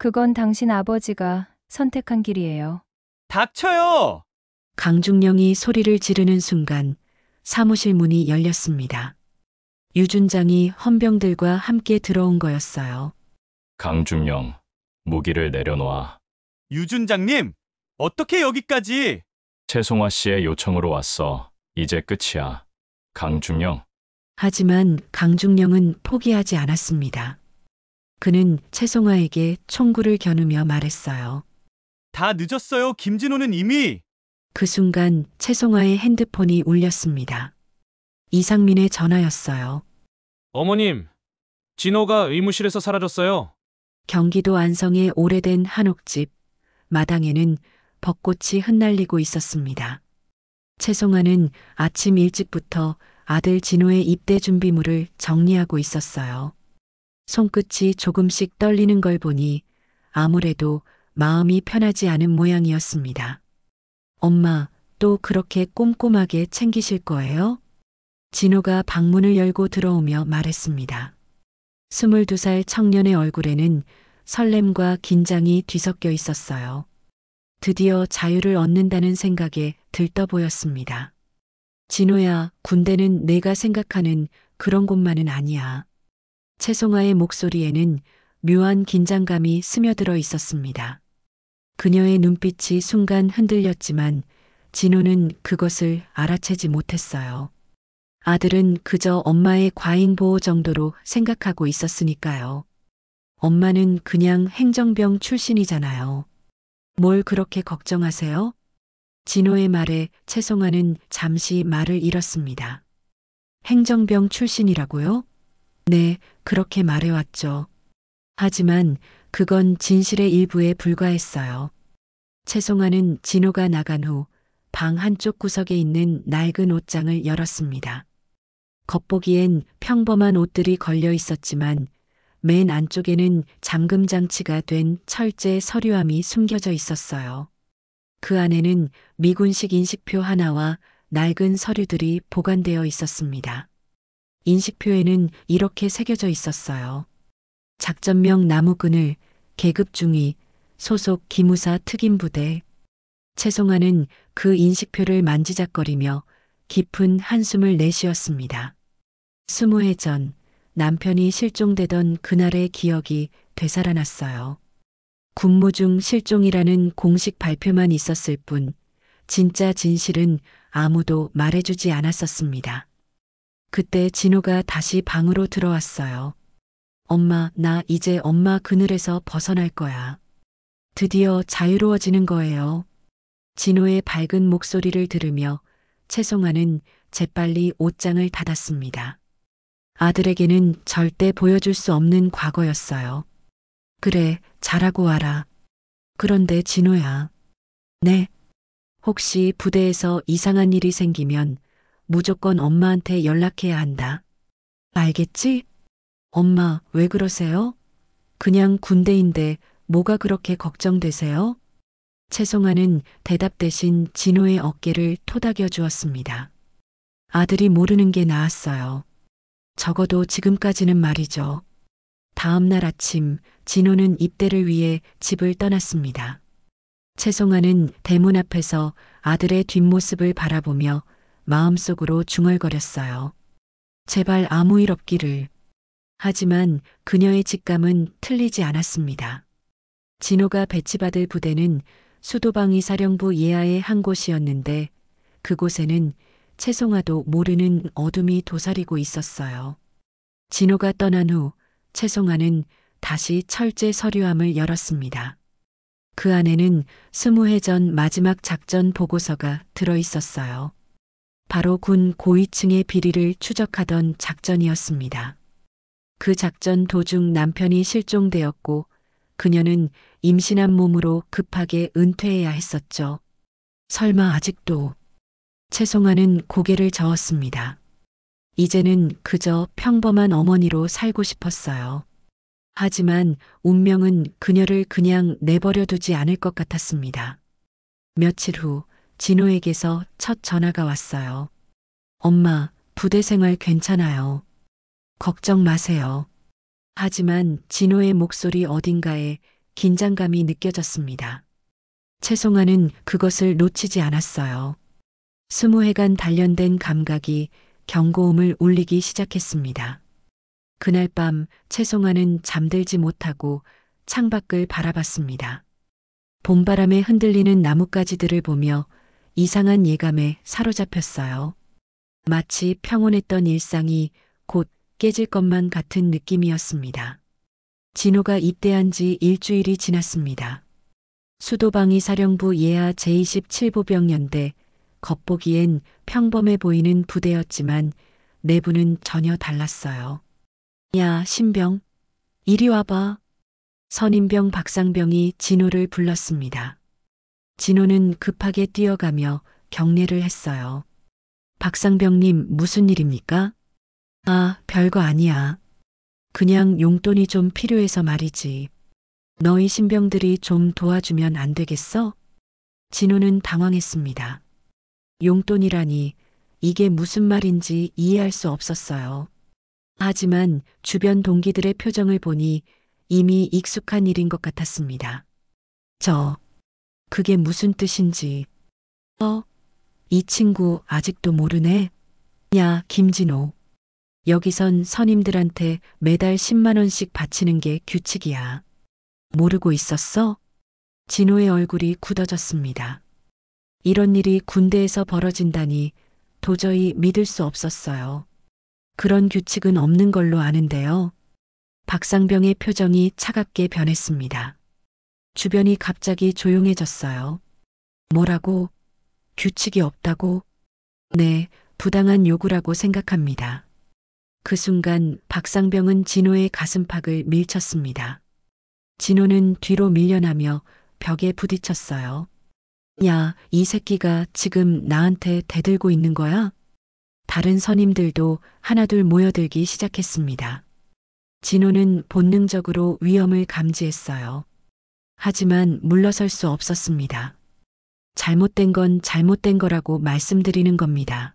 그건 당신 아버지가 선택한 길이에요. 닥쳐요! 강중령이 소리를 지르는 순간 사무실 문이 열렸습니다. 유준장이 헌병들과 함께 들어온 거였어요. 강중령, 무기를 내려놓아. 유준장님, 어떻게 여기까지? 최송화 씨의 요청으로 왔어. 이제 끝이야. 강중령, 하지만 강중령은 포기하지 않았습니다. 그는 최송화에게 총구를 겨누며 말했어요. 다 늦었어요. 김진호는 이미. 그 순간 최송화의 핸드폰이 울렸습니다. 이상민의 전화였어요. 어머님, 진호가 의무실에서 사라졌어요. 경기도 안성의 오래된 한옥집, 마당에는 벚꽃이 흩날리고 있었습니다. 최송화는 아침 일찍부터 아들 진호의 입대 준비물을 정리하고 있었어요. 손끝이 조금씩 떨리는 걸 보니 아무래도 마음이 편하지 않은 모양이었습니다. 엄마, 또 그렇게 꼼꼼하게 챙기실 거예요? 진호가 방문을 열고 들어오며 말했습니다. 22살 청년의 얼굴에는 설렘과 긴장이 뒤섞여 있었어요. 드디어 자유를 얻는다는 생각에 들떠 보였습니다. 진호야, 군대는 내가 생각하는 그런 곳만은 아니야. 최송화의 목소리에는 묘한 긴장감이 스며들어 있었습니다. 그녀의 눈빛이 순간 흔들렸지만 진호는 그것을 알아채지 못했어요. 아들은 그저 엄마의 과잉 보호 정도로 생각하고 있었으니까요. 엄마는 그냥 행정병 출신이잖아요. 뭘 그렇게 걱정하세요? 진호의 말에 최송화는 잠시 말을 잃었습니다. 행정병 출신이라고요? 네, 그렇게 말해왔죠. 하지만 그건 진실의 일부에 불과했어요. 최송화는 진호가 나간 후 방 한쪽 구석에 있는 낡은 옷장을 열었습니다. 겉보기엔 평범한 옷들이 걸려 있었지만 맨 안쪽에는 잠금 장치가 된 철제 서류함이 숨겨져 있었어요. 그 안에는 미군식 인식표 하나와 낡은 서류들이 보관되어 있었습니다. 인식표에는 이렇게 새겨져 있었어요. 작전명 나무그늘, 계급 중위, 소속 기무사 특임부대. 최송화는 그 인식표를 만지작거리며 깊은 한숨을 내쉬었습니다. 20해 전 남편이 실종되던 그날의 기억이 되살아났어요. 군무 중 실종이라는 공식 발표만 있었을 뿐 진짜 진실은 아무도 말해주지 않았었습니다. 그때 진호가 다시 방으로 들어왔어요. 엄마, 나 이제 엄마 그늘에서 벗어날 거야. 드디어 자유로워지는 거예요. 진호의 밝은 목소리를 들으며 최송화는 재빨리 옷장을 닫았습니다. 아들에게는 절대 보여줄 수 없는 과거였어요. 그래, 잘하고 와라. 그런데 진호야. 네. 혹시 부대에서 이상한 일이 생기면 무조건 엄마한테 연락해야 한다. 알겠지? 엄마, 왜 그러세요? 그냥 군대인데 뭐가 그렇게 걱정되세요? 최송화는 대답 대신 진호의 어깨를 토닥여 주었습니다. 아들이 모르는 게 나았어요. 적어도 지금까지는 말이죠. 다음 날 아침 진호는 입대를 위해 집을 떠났습니다. 최송화는 대문 앞에서 아들의 뒷모습을 바라보며 마음속으로 중얼거렸어요. 제발 아무 일 없기를. 하지만 그녀의 직감은 틀리지 않았습니다. 진호가 배치받을 부대는 수도방위 사령부 예하의 한 곳이었는데 그곳에는 최송화도 모르는 어둠이 도사리고 있었어요. 진호가 떠난 후 최송화는 다시 철제 서류함을 열었습니다. 그 안에는 20해 전 마지막 작전 보고서가 들어 있었어요. 바로 군 고위층의 비리를 추적하던 작전이었습니다. 그 작전 도중 남편이 실종되었고 그녀는 임신한 몸으로 급하게 은퇴해야 했었죠. 설마 아직도. 최송화는 고개를 저었습니다. 이제는 그저 평범한 어머니로 살고 싶었어요. 하지만 운명은 그녀를 그냥 내버려 두지 않을 것 같았습니다. 며칠 후 진호에게서 첫 전화가 왔어요. 엄마, 부대 생활 괜찮아요. 걱정 마세요. 하지만 진호의 목소리 어딘가에 긴장감이 느껴졌습니다. 최송아는 그것을 놓치지 않았어요. 20회간 단련된 감각이 경고음을 울리기 시작했습니다. 그날 밤 최송아는 잠들지 못하고 창밖을 바라봤습니다. 봄바람에 흔들리는 나뭇가지들을 보며 이상한 예감에 사로잡혔어요. 마치 평온했던 일상이 곧 깨질 것만 같은 느낌이었습니다. 진호가 입대한 지 일주일이 지났습니다. 수도방위 사령부 예하 제27보병연대, 겉보기엔 평범해 보이는 부대였지만 내부는 전혀 달랐어요. 야, 신병, 이리 와봐. 선임병 박상병이 진호를 불렀습니다. 진호는 급하게 뛰어가며 경례를 했어요. 박상병님, 무슨 일입니까? 아, 별거 아니야. 그냥 용돈이 좀 필요해서 말이지. 너희 신병들이 좀 도와주면 안 되겠어? 진호는 당황했습니다. 용돈이라니, 이게 무슨 말인지 이해할 수 없었어요. 하지만 주변 동기들의 표정을 보니 이미 익숙한 일인 것 같았습니다. 그게 무슨 뜻인지. 이 친구 아직도 모르네? 야, 김진호. 여기선 선임들한테 매달 10만 원씩 바치는 게 규칙이야. 모르고 있었어? 진호의 얼굴이 굳어졌습니다. 이런 일이 군대에서 벌어진다니 도저히 믿을 수 없었어요. 그런 규칙은 없는 걸로 아는데요. 박상병의 표정이 차갑게 변했습니다. 주변이 갑자기 조용해졌어요. 뭐라고? 규칙이 없다고? 네, 부당한 요구라고 생각합니다. 그 순간 박상병은 진호의 가슴팍을 밀쳤습니다. 진호는 뒤로 밀려나며 벽에 부딪혔어요. 야, 이 새끼가 지금 나한테 대들고 있는 거야? 다른 선임들도 하나둘 모여들기 시작했습니다. 진호는 본능적으로 위험을 감지했어요. 하지만 물러설 수 없었습니다. 잘못된 건 잘못된 거라고 말씀드리는 겁니다.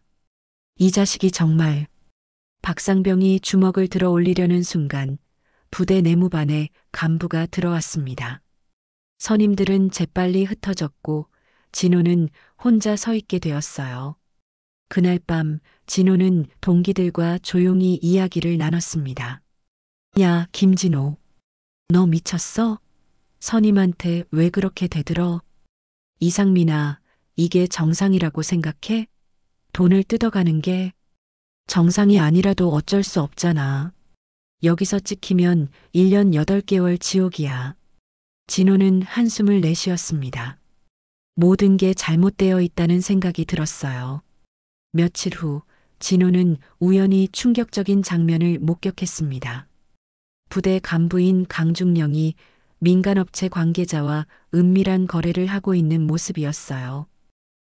이 자식이 정말. 박상병이 주먹을 들어 올리려는 순간 부대 내무반에 간부가 들어왔습니다. 선임들은 재빨리 흩어졌고 진호는 혼자 서 있게 되었어요. 그날 밤 진호는 동기들과 조용히 이야기를 나눴습니다. 야, 김진호. 너 미쳤어? 선임한테 왜 그렇게 대들어? 이상민아, 이게 정상이라고 생각해? 돈을 뜯어가는 게 정상이 아니라도 어쩔 수 없잖아. 여기서 찍히면 1년 8개월 지옥이야. 진호는 한숨을 내쉬었습니다. 모든 게 잘못되어 있다는 생각이 들었어요. 며칠 후 진호는 우연히 충격적인 장면을 목격했습니다. 부대 간부인 강중령이 민간업체 관계자와 은밀한 거래를 하고 있는 모습이었어요.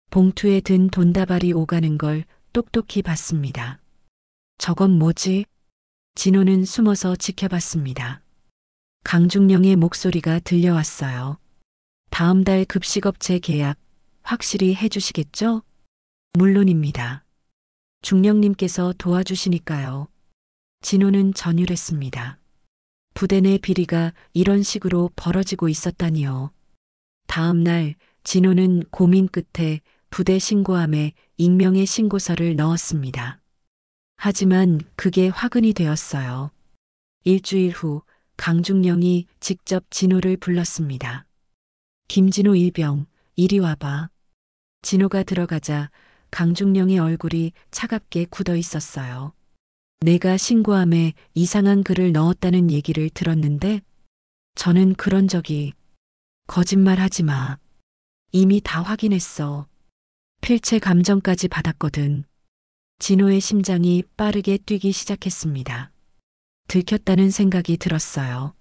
봉투에 든 돈다발이 오가는 걸 똑똑히 봤습니다. 저건 뭐지? 진호는 숨어서 지켜봤습니다. 강중령의 목소리가 들려왔어요. 다음 달 급식업체 계약 확실히 해주시겠죠? 물론입니다. 중령님께서 도와주시니까요. 진호는 전율했습니다. 부대 내 비리가 이런 식으로 벌어지고 있었다니요. 다음 날 진호는 고민 끝에 부대 신고함에 익명의 신고서를 넣었습니다. 하지만 그게 화근이 되었어요. 일주일 후 강중령이 직접 진호를 불렀습니다. 김진호 일병, 이리 와봐. 진호가 들어가자 강중령의 얼굴이 차갑게 굳어 있었어요. 내가 신고함에 이상한 글을 넣었다는 얘기를 들었는데 저는 그런 적이. 거짓말하지 마. 이미 다 확인했어. 필체 감정까지 받았거든. 진호의 심장이 빠르게 뛰기 시작했습니다. 들켰다는 생각이 들었어요.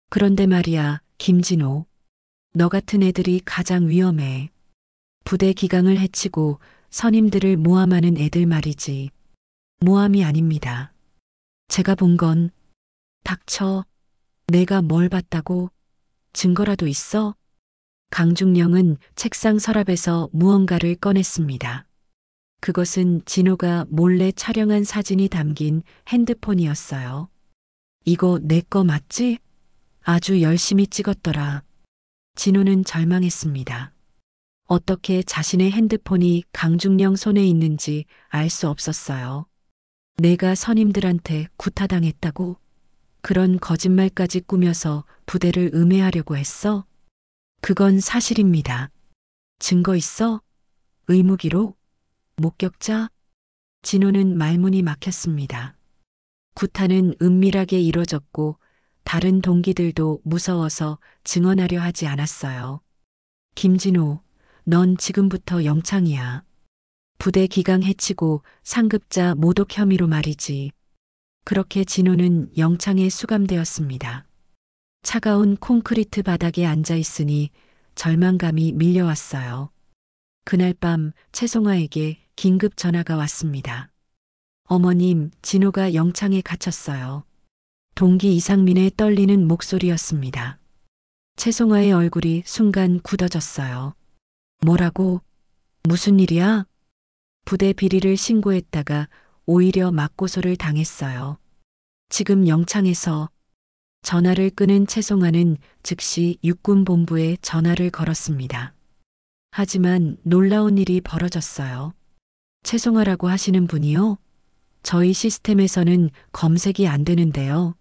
그런데 말이야, 김진호. 너 같은 애들이 가장 위험해. 부대 기강을 해치고 선임들을 모함하는 애들 말이지. 모함이 아닙니다. 제가 본 건. 닥쳐. 내가 뭘 봤다고? 증거라도 있어? 강중령은 책상 서랍에서 무언가를 꺼냈습니다. 그것은 진호가 몰래 촬영한 사진이 담긴 핸드폰이었어요. 이거 내 거 맞지? 아주 열심히 찍었더라. 진호는 절망했습니다. 어떻게 자신의 핸드폰이 강중령 손에 있는지 알 수 없었어요. 내가 선임들한테 구타당했다고? 그런 거짓말까지 꾸며서 부대를 음해하려고 했어? 그건 사실입니다. 증거 있어? 의무기록? 목격자? 진호는 말문이 막혔습니다. 구타는 은밀하게 이뤄졌고 다른 동기들도 무서워서 증언하려 하지 않았어요. 김진호, 넌 지금부터 영창이야. 부대 기강 해치고 상급자 모독 혐의로 말이지. 그렇게 진호는 영창에 수감되었습니다. 차가운 콘크리트 바닥에 앉아 있으니 절망감이 밀려왔어요. 그날 밤 최송아에게 긴급 전화가 왔습니다. 어머님, 진호가 영창에 갇혔어요. 동기 이상민의 떨리는 목소리였습니다. 최송아의 얼굴이 순간 굳어졌어요. 뭐라고? 무슨 일이야? 부대 비리를 신고했다가 오히려 맞고소를 당했어요. 지금 영창에서. 전화를 끊은 최송아는 즉시 육군본부에 전화를 걸었습니다. 하지만 놀라운 일이 벌어졌어요. 최송아라고 하시는 분이요? 저희 시스템에서는 검색이 안 되는데요.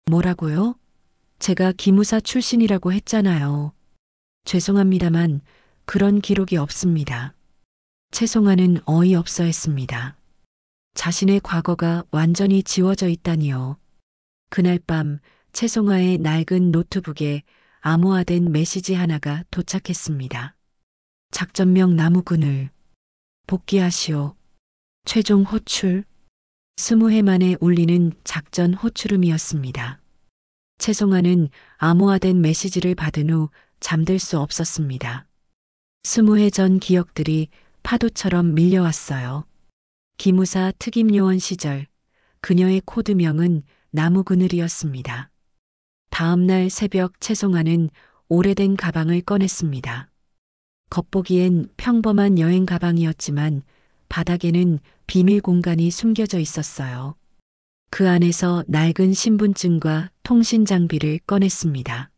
뭐라고요? 제가 기무사 출신이라고 했잖아요. 죄송합니다만 그런 기록이 없습니다. 최송아는 어이없어 했습니다. 자신의 과거가 완전히 지워져 있다니요. 그날 밤 최송아의 낡은 노트북에 암호화된 메시지 하나가 도착했습니다. 작전명 나무그늘. 복귀하시오. 최종 호출. 20회 만에 울리는 작전 호출음이었습니다. 최송아는 암호화된 메시지를 받은 후 잠들 수 없었습니다. 20회 전 기억들이 파도처럼 밀려왔어요. 기무사 특임요원 시절 그녀의 코드명은 나무그늘이었습니다. 다음 날 새벽 최송아는 오래된 가방을 꺼냈습니다. 겉보기엔 평범한 여행 가방이었지만 바닥에는 비밀 공간이 숨겨져 있었어요. 그 안에서 낡은 신분증과 통신 장비를 꺼냈습니다.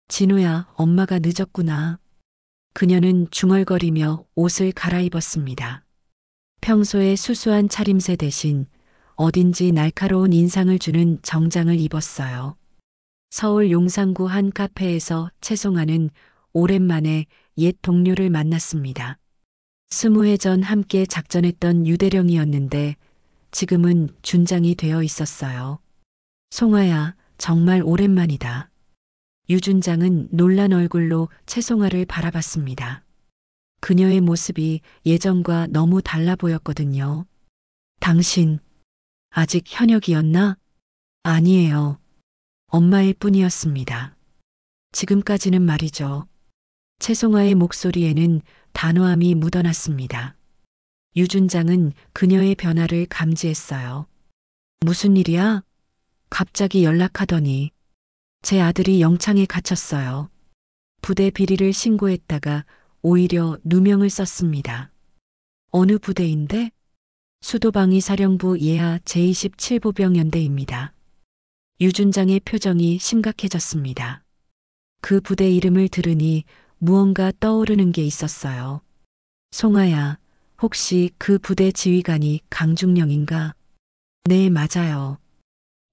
진호야, 엄마가 늦었구나. 그녀는 중얼거리며 옷을 갈아입었습니다. 평소의 수수한 차림새 대신 어딘지 날카로운 인상을 주는 정장을 입었어요. 서울 용산구 한 카페에서 최송아는 오랜만에 옛 동료를 만났습니다. 20회 전 함께 작전했던 유대령이었는데 지금은 준장이 되어 있었어요. 송아야, 정말 오랜만이다. 유준장은 놀란 얼굴로 최송아를 바라봤습니다. 그녀의 모습이 예전과 너무 달라 보였거든요. 당신, 아직 현역이었나? 아니에요. 엄마일 뿐이었습니다. 지금까지는 말이죠. 최송아의 목소리에는 단호함이 묻어났습니다. 유준장은 그녀의 변화를 감지했어요. 무슨 일이야? 갑자기 연락하더니. 제 아들이 영창에 갇혔어요. 부대 비리를 신고했다가 오히려 누명을 썼습니다. 어느 부대인데? 수도방위 사령부 예하 제27보병 연대입니다. 유준장의 표정이 심각해졌습니다. 그 부대 이름을 들으니 무언가 떠오르는 게 있었어요. 송아야, 혹시 그 부대 지휘관이 강중령인가? 네, 맞아요.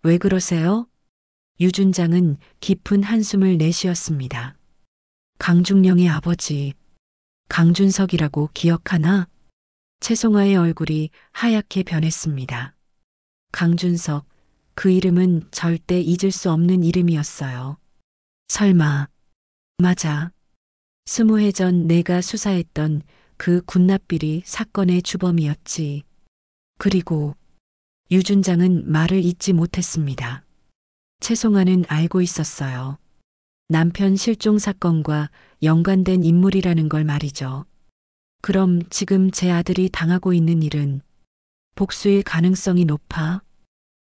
왜 그러세요? 유준장은 깊은 한숨을 내쉬었습니다. 강중령의 아버지, 강준석이라고 기억하나? 최송아의 얼굴이 하얗게 변했습니다. 강준석, 그 이름은 절대 잊을 수 없는 이름이었어요. 설마, 맞아. 20회 전 내가 수사했던 그 군납비리 사건의 주범이었지. 그리고 유준장은 말을 잇지 못했습니다. 최송아는 알고 있었어요. 남편 실종 사건과 연관된 인물이라는 걸 말이죠. 그럼 지금 제 아들이 당하고 있는 일은 복수일 가능성이 높아?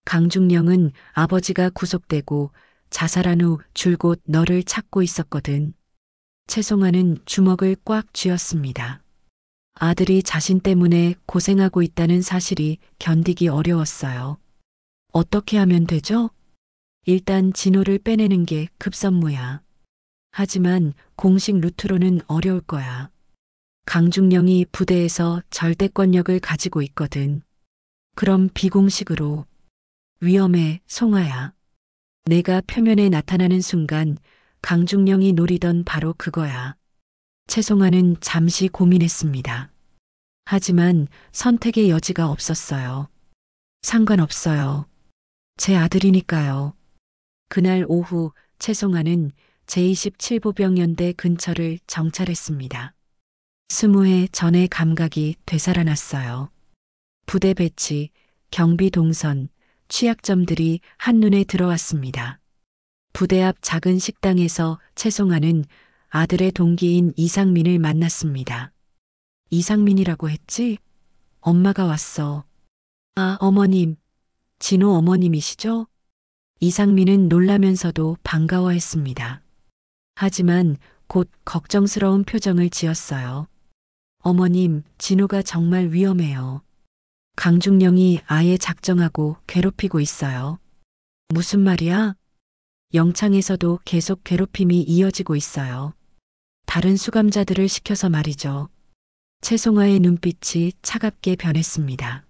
강중령은 아버지가 구속되고 자살한 후 줄곧 너를 찾고 있었거든. 최송아는 주먹을 꽉 쥐었습니다. 아들이 자신 때문에 고생하고 있다는 사실이 견디기 어려웠어요. 어떻게 하면 되죠? 일단 진호를 빼내는 게 급선무야. 하지만 공식 루트로는 어려울 거야. 강중령이 부대에서 절대권력을 가지고 있거든. 그럼 비공식으로. 위험해, 송아야. 내가 표면에 나타나는 순간 강중령이 노리던 바로 그거야. 최송아는 잠시 고민했습니다. 하지만 선택의 여지가 없었어요. 상관없어요. 제 아들이니까요. 그날 오후 최송아는 제27보병연대 근처를 정찰했습니다. 20해 전의 감각이 되살아났어요. 부대 배치, 경비 동선, 취약점들이 한눈에 들어왔습니다. 부대 앞 작은 식당에서 최송아는 아들의 동기인 이상민을 만났습니다. 이상민이라고 했지? 엄마가 왔어. 아, 어머님. 진호 어머님이시죠? 이상민은 놀라면서도 반가워했습니다. 하지만 곧 걱정스러운 표정을 지었어요. 어머님, 진호가 정말 위험해요. 강중령이 아예 작정하고 괴롭히고 있어요. 무슨 말이야? 영창에서도 계속 괴롭힘이 이어지고 있어요. 다른 수감자들을 시켜서 말이죠. 최송아의 눈빛이 차갑게 변했습니다.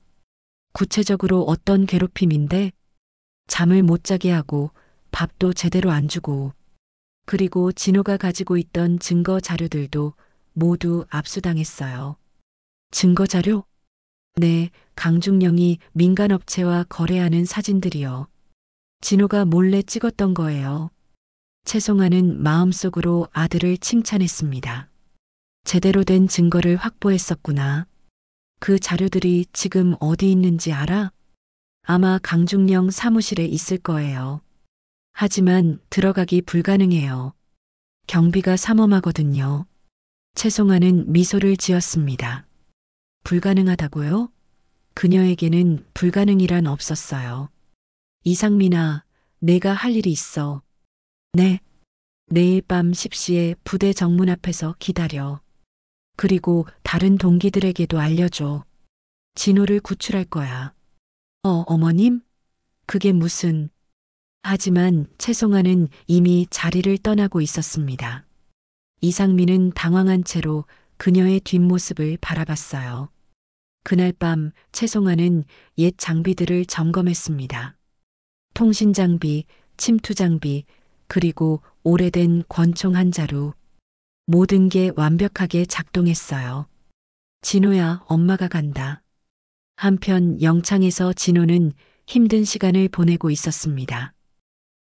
구체적으로 어떤 괴롭힘인데? 잠을 못 자게 하고 밥도 제대로 안 주고, 그리고 진호가 가지고 있던 증거 자료들도 모두 압수당했어요. 증거 자료? 네, 강중령이 민간업체와 거래하는 사진들이요. 진호가 몰래 찍었던 거예요. 최송아는 마음속으로 아들을 칭찬했습니다. 제대로 된 증거를 확보했었구나. 그 자료들이 지금 어디 있는지 알아? 아마 강중령 사무실에 있을 거예요. 하지만 들어가기 불가능해요. 경비가 삼엄하거든요. 최송아는 미소를 지었습니다. 불가능하다고요? 그녀에게는 불가능이란 없었어요. 이상민아, 내가 할 일이 있어. 네. 내일 밤 10시에 부대 정문 앞에서 기다려. 그리고 다른 동기들에게도 알려줘. 진호를 구출할 거야. 어머님? 그게 무슨... 하지만 최송아는 이미 자리를 떠나고 있었습니다. 이상민은 당황한 채로 그녀의 뒷모습을 바라봤어요. 그날 밤 최송아는 옛 장비들을 점검했습니다. 통신 장비, 침투 장비, 그리고 오래된 권총 한 자루. 모든 게 완벽하게 작동했어요. 진호야, 엄마가 간다. 한편 영창에서 진호는 힘든 시간을 보내고 있었습니다.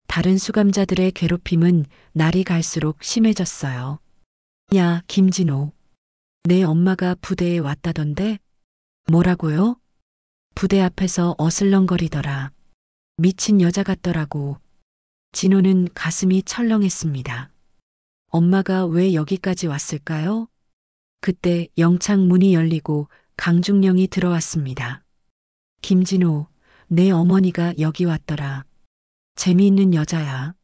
다른 수감자들의 괴롭힘은 날이 갈수록 심해졌어요. 야, 김진호. 내 엄마가 부대에 왔다던데? 뭐라고요? 부대 앞에서 어슬렁거리더라. 미친 여자 같더라고. 진호는 가슴이 철렁했습니다. 엄마가 왜 여기까지 왔을까요? 그때 영창 문이 열리고 강중령이 들어왔습니다. 김진호, 내 어머니가 여기 왔더라. 재미있는 여자야.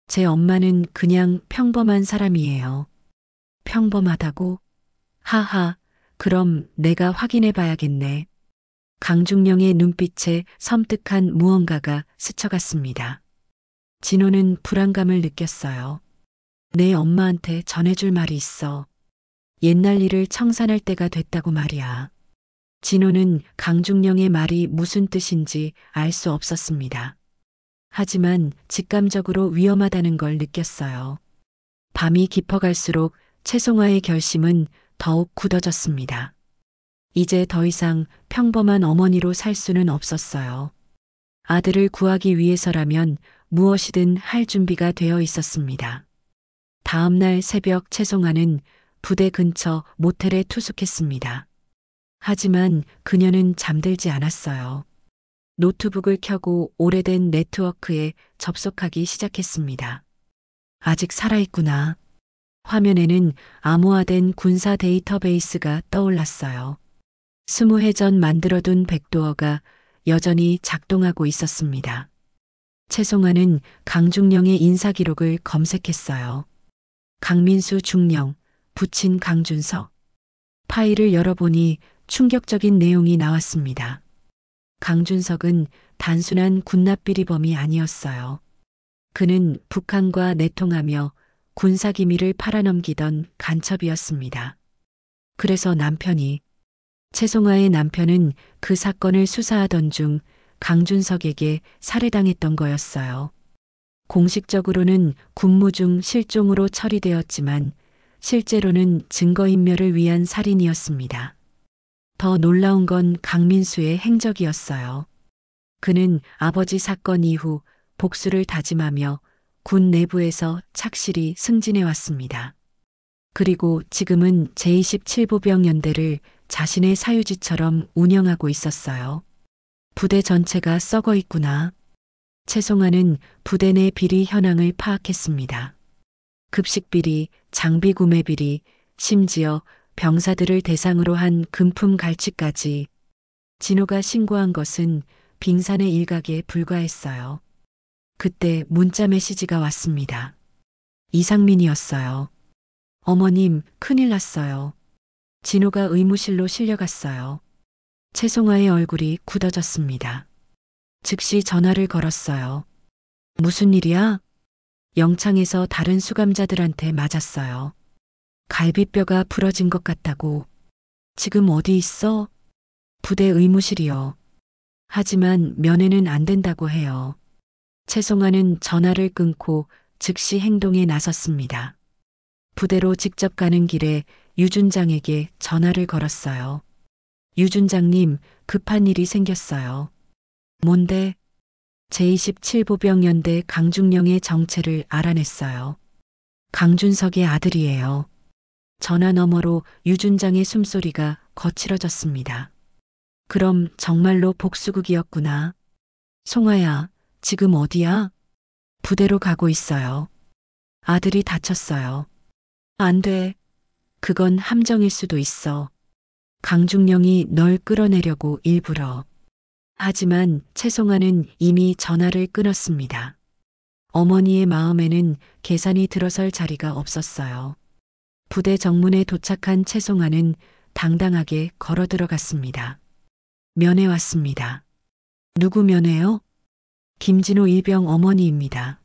제 엄마는 그냥 평범한 사람이에요. 평범하다고? 하하, 그럼 내가 확인해 봐야겠네. 강중령의 눈빛에 섬뜩한 무언가가 스쳐갔습니다. 진호는 불안감을 느꼈어요. 내 엄마한테 전해줄 말이 있어. 옛날 일을 청산할 때가 됐다고 말이야. 진호는 강중령의 말이 무슨 뜻인지 알 수 없었습니다. 하지만 직감적으로 위험하다는 걸 느꼈어요. 밤이 깊어갈수록 최송아의 결심은 더욱 굳어졌습니다. 이제 더 이상 평범한 어머니로 살 수는 없었어요. 아들을 구하기 위해서라면 무엇이든 할 준비가 되어 있었습니다. 다음 날 새벽 최송아는 부대 근처 모텔에 투숙했습니다. 하지만 그녀는 잠들지 않았어요. 노트북을 켜고 오래된 네트워크에 접속하기 시작했습니다. 아직 살아있구나. 화면에는 암호화된 군사 데이터베이스가 떠올랐어요. 20해 전 만들어둔 백도어가 여전히 작동하고 있었습니다. 최송아는 강중령의 인사기록을 검색했어요. 강민수 중령, 부친 강준석. 파일을 열어보니 충격적인 내용이 나왔습니다. 강준석은 단순한 군납비리범이 아니었어요. 그는 북한과 내통하며 군사기밀을 팔아넘기던 간첩이었습니다. 그래서 최송아의 남편은 그 사건을 수사하던 중 강준석에게 살해당했던 거였어요. 공식적으로는 군무 중 실종으로 처리되었지만 실제로는 증거인멸을 위한 살인이었습니다. 더 놀라운 건 강민수의 행적이었어요. 그는 아버지 사건 이후 복수를 다짐하며 군 내부에서 착실히 승진해 왔습니다. 그리고 지금은 제27보병연대를 자신의 사유지처럼 운영하고 있었어요. 부대 전체가 썩어 있구나. 최송아는 부대 내 비리 현황을 파악했습니다. 급식 비리, 장비 구매 비리, 심지어 병사들을 대상으로 한 금품 갈취까지. 진호가 신고한 것은 빙산의 일각에 불과했어요. 그때 문자 메시지가 왔습니다. 이상민이었어요. 어머님, 큰일 났어요. 진호가 의무실로 실려갔어요. 최송아의 얼굴이 굳어졌습니다. 즉시 전화를 걸었어요. 무슨 일이야? 영창에서 다른 수감자들한테 맞았어요. 갈비뼈가 부러진 것 같다고. 지금 어디 있어? 부대 의무실이요. 하지만 면회는 안 된다고 해요. 최송아는 전화를 끊고 즉시 행동에 나섰습니다. 부대로 직접 가는 길에 유준장에게 전화를 걸었어요. 유준장님, 급한 일이 생겼어요. 뭔데? 제27보병연대 강중령의 정체를 알아냈어요. 강준석의 아들이에요. 전화 너머로 유준장의 숨소리가 거칠어졌습니다. 그럼 정말로 복수극이었구나. 송아야, 지금 어디야? 부대로 가고 있어요. 아들이 다쳤어요. 안 돼. 그건 함정일 수도 있어. 강중령이 널 끌어내려고 일부러. 하지만 최송아는 이미 전화를 끊었습니다. 어머니의 마음에는 계산이 들어설 자리가 없었어요. 부대 정문에 도착한 최송아는 당당하게 걸어 들어갔습니다. 면회 왔습니다. 누구 면회요? 김진호 일병 어머니입니다.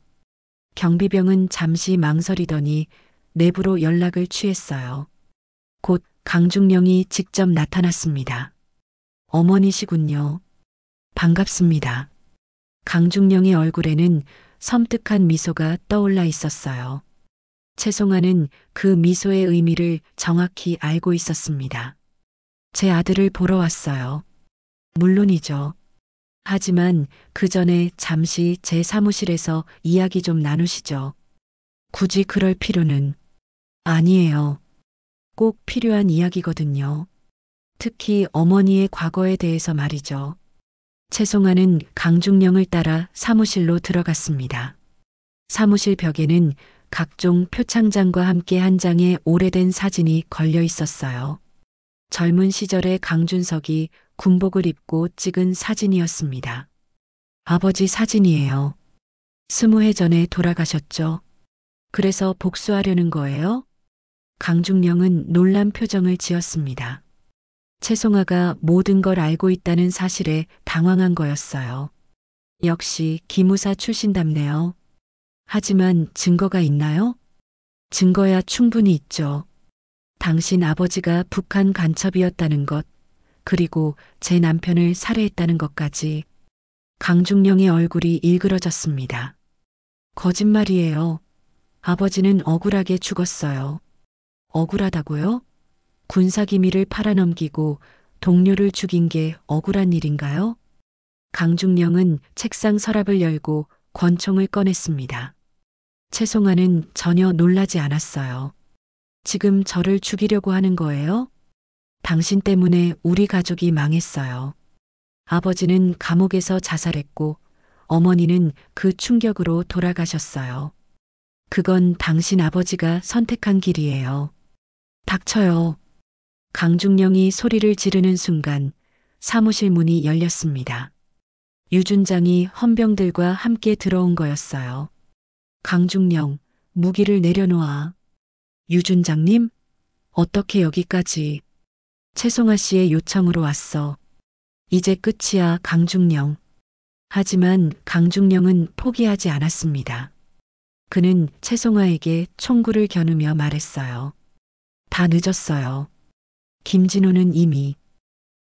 경비병은 잠시 망설이더니 내부로 연락을 취했어요. 곧 강중령이 직접 나타났습니다. 어머니시군요. 반갑습니다. 강중령의 얼굴에는 섬뜩한 미소가 떠올라 있었어요. 최송아는 그 미소의 의미를 정확히 알고 있었습니다. 제 아들을 보러 왔어요. 물론이죠. 하지만 그 전에 잠시 제 사무실에서 이야기 좀 나누시죠. 굳이 그럴 필요는 아니에요. 꼭 필요한 이야기거든요. 특히 어머니의 과거에 대해서 말이죠. 최송아는 강중령을 따라 사무실로 들어갔습니다. 사무실 벽에는 각종 표창장과 함께 한 장의 오래된 사진이 걸려 있었어요. 젊은 시절의 강준석이 군복을 입고 찍은 사진이었습니다. 아버지 사진이에요. 20해 전에 돌아가셨죠. 그래서 복수하려는 거예요? 강중령은 놀란 표정을 지었습니다. 최송아가 모든 걸 알고 있다는 사실에 당황한 거였어요. 역시 기무사 출신답네요. 하지만 증거가 있나요? 증거야 충분히 있죠. 당신 아버지가 북한 간첩이었다는 것, 그리고 제 남편을 살해했다는 것까지. 강중령의 얼굴이 일그러졌습니다. 거짓말이에요. 아버지는 억울하게 죽었어요. 억울하다고요? 군사기밀을 팔아넘기고 동료를 죽인 게 억울한 일인가요? 강중령은 책상 서랍을 열고 권총을 꺼냈습니다. 최송아는 전혀 놀라지 않았어요. 지금 저를 죽이려고 하는 거예요? 당신 때문에 우리 가족이 망했어요. 아버지는 감옥에서 자살했고 어머니는 그 충격으로 돌아가셨어요. 그건 당신 아버지가 선택한 길이에요. 닥쳐요. 강중령이 소리를 지르는 순간 사무실 문이 열렸습니다. 유준장이 헌병들과 함께 들어온 거였어요. 강중령, 무기를 내려놓아. 유준장님? 어떻게 여기까지? 최송아 씨의 요청으로 왔어. 이제 끝이야, 강중령. 하지만 강중령은 포기하지 않았습니다. 그는 채송아에게 총구를 겨누며 말했어요. 다 늦었어요. 김진호는 이미.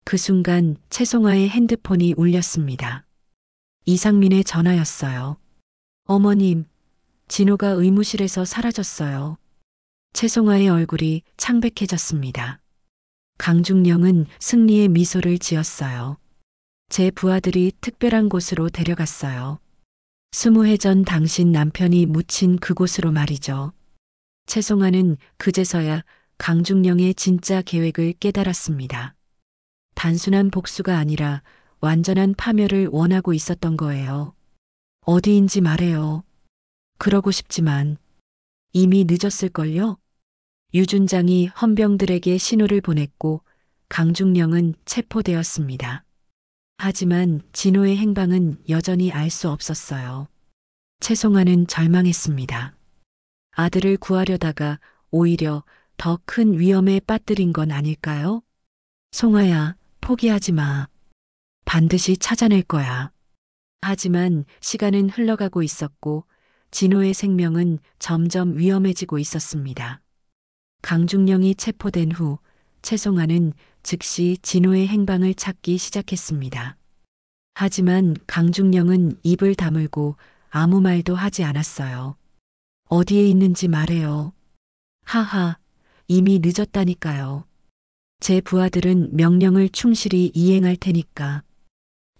그 순간 채송아의 핸드폰이 울렸습니다. 이상민의 전화였어요. 어머님, 진호가 의무실에서 사라졌어요. 채송아의 얼굴이 창백해졌습니다. 강중령은 승리의 미소를 지었어요. 제 부하들이 특별한 곳으로 데려갔어요. 20해 전 당신 남편이 묻힌 그곳으로 말이죠. 채송아는 그제서야 강중령의 진짜 계획을 깨달았습니다. 단순한 복수가 아니라 완전한 파멸을 원하고 있었던 거예요. 어디인지 말해요. 그러고 싶지만 이미 늦었을걸요? 유준장이 헌병들에게 신호를 보냈고 강중령은 체포되었습니다. 하지만 진호의 행방은 여전히 알 수 없었어요. 채송아는 절망했습니다. 아들을 구하려다가 오히려 더 큰 위험에 빠뜨린 건 아닐까요? 송아야, 포기하지 마. 반드시 찾아낼 거야. 하지만 시간은 흘러가고 있었고 진호의 생명은 점점 위험해지고 있었습니다. 강중령이 체포된 후 채송아는 즉시 진호의 행방을 찾기 시작했습니다. 하지만 강중령은 입을 다물고 아무 말도 하지 않았어요. 어디에 있는지 말해요. 하하, 이미 늦었다니까요. 제 부하들은 명령을 충실히 이행할 테니까.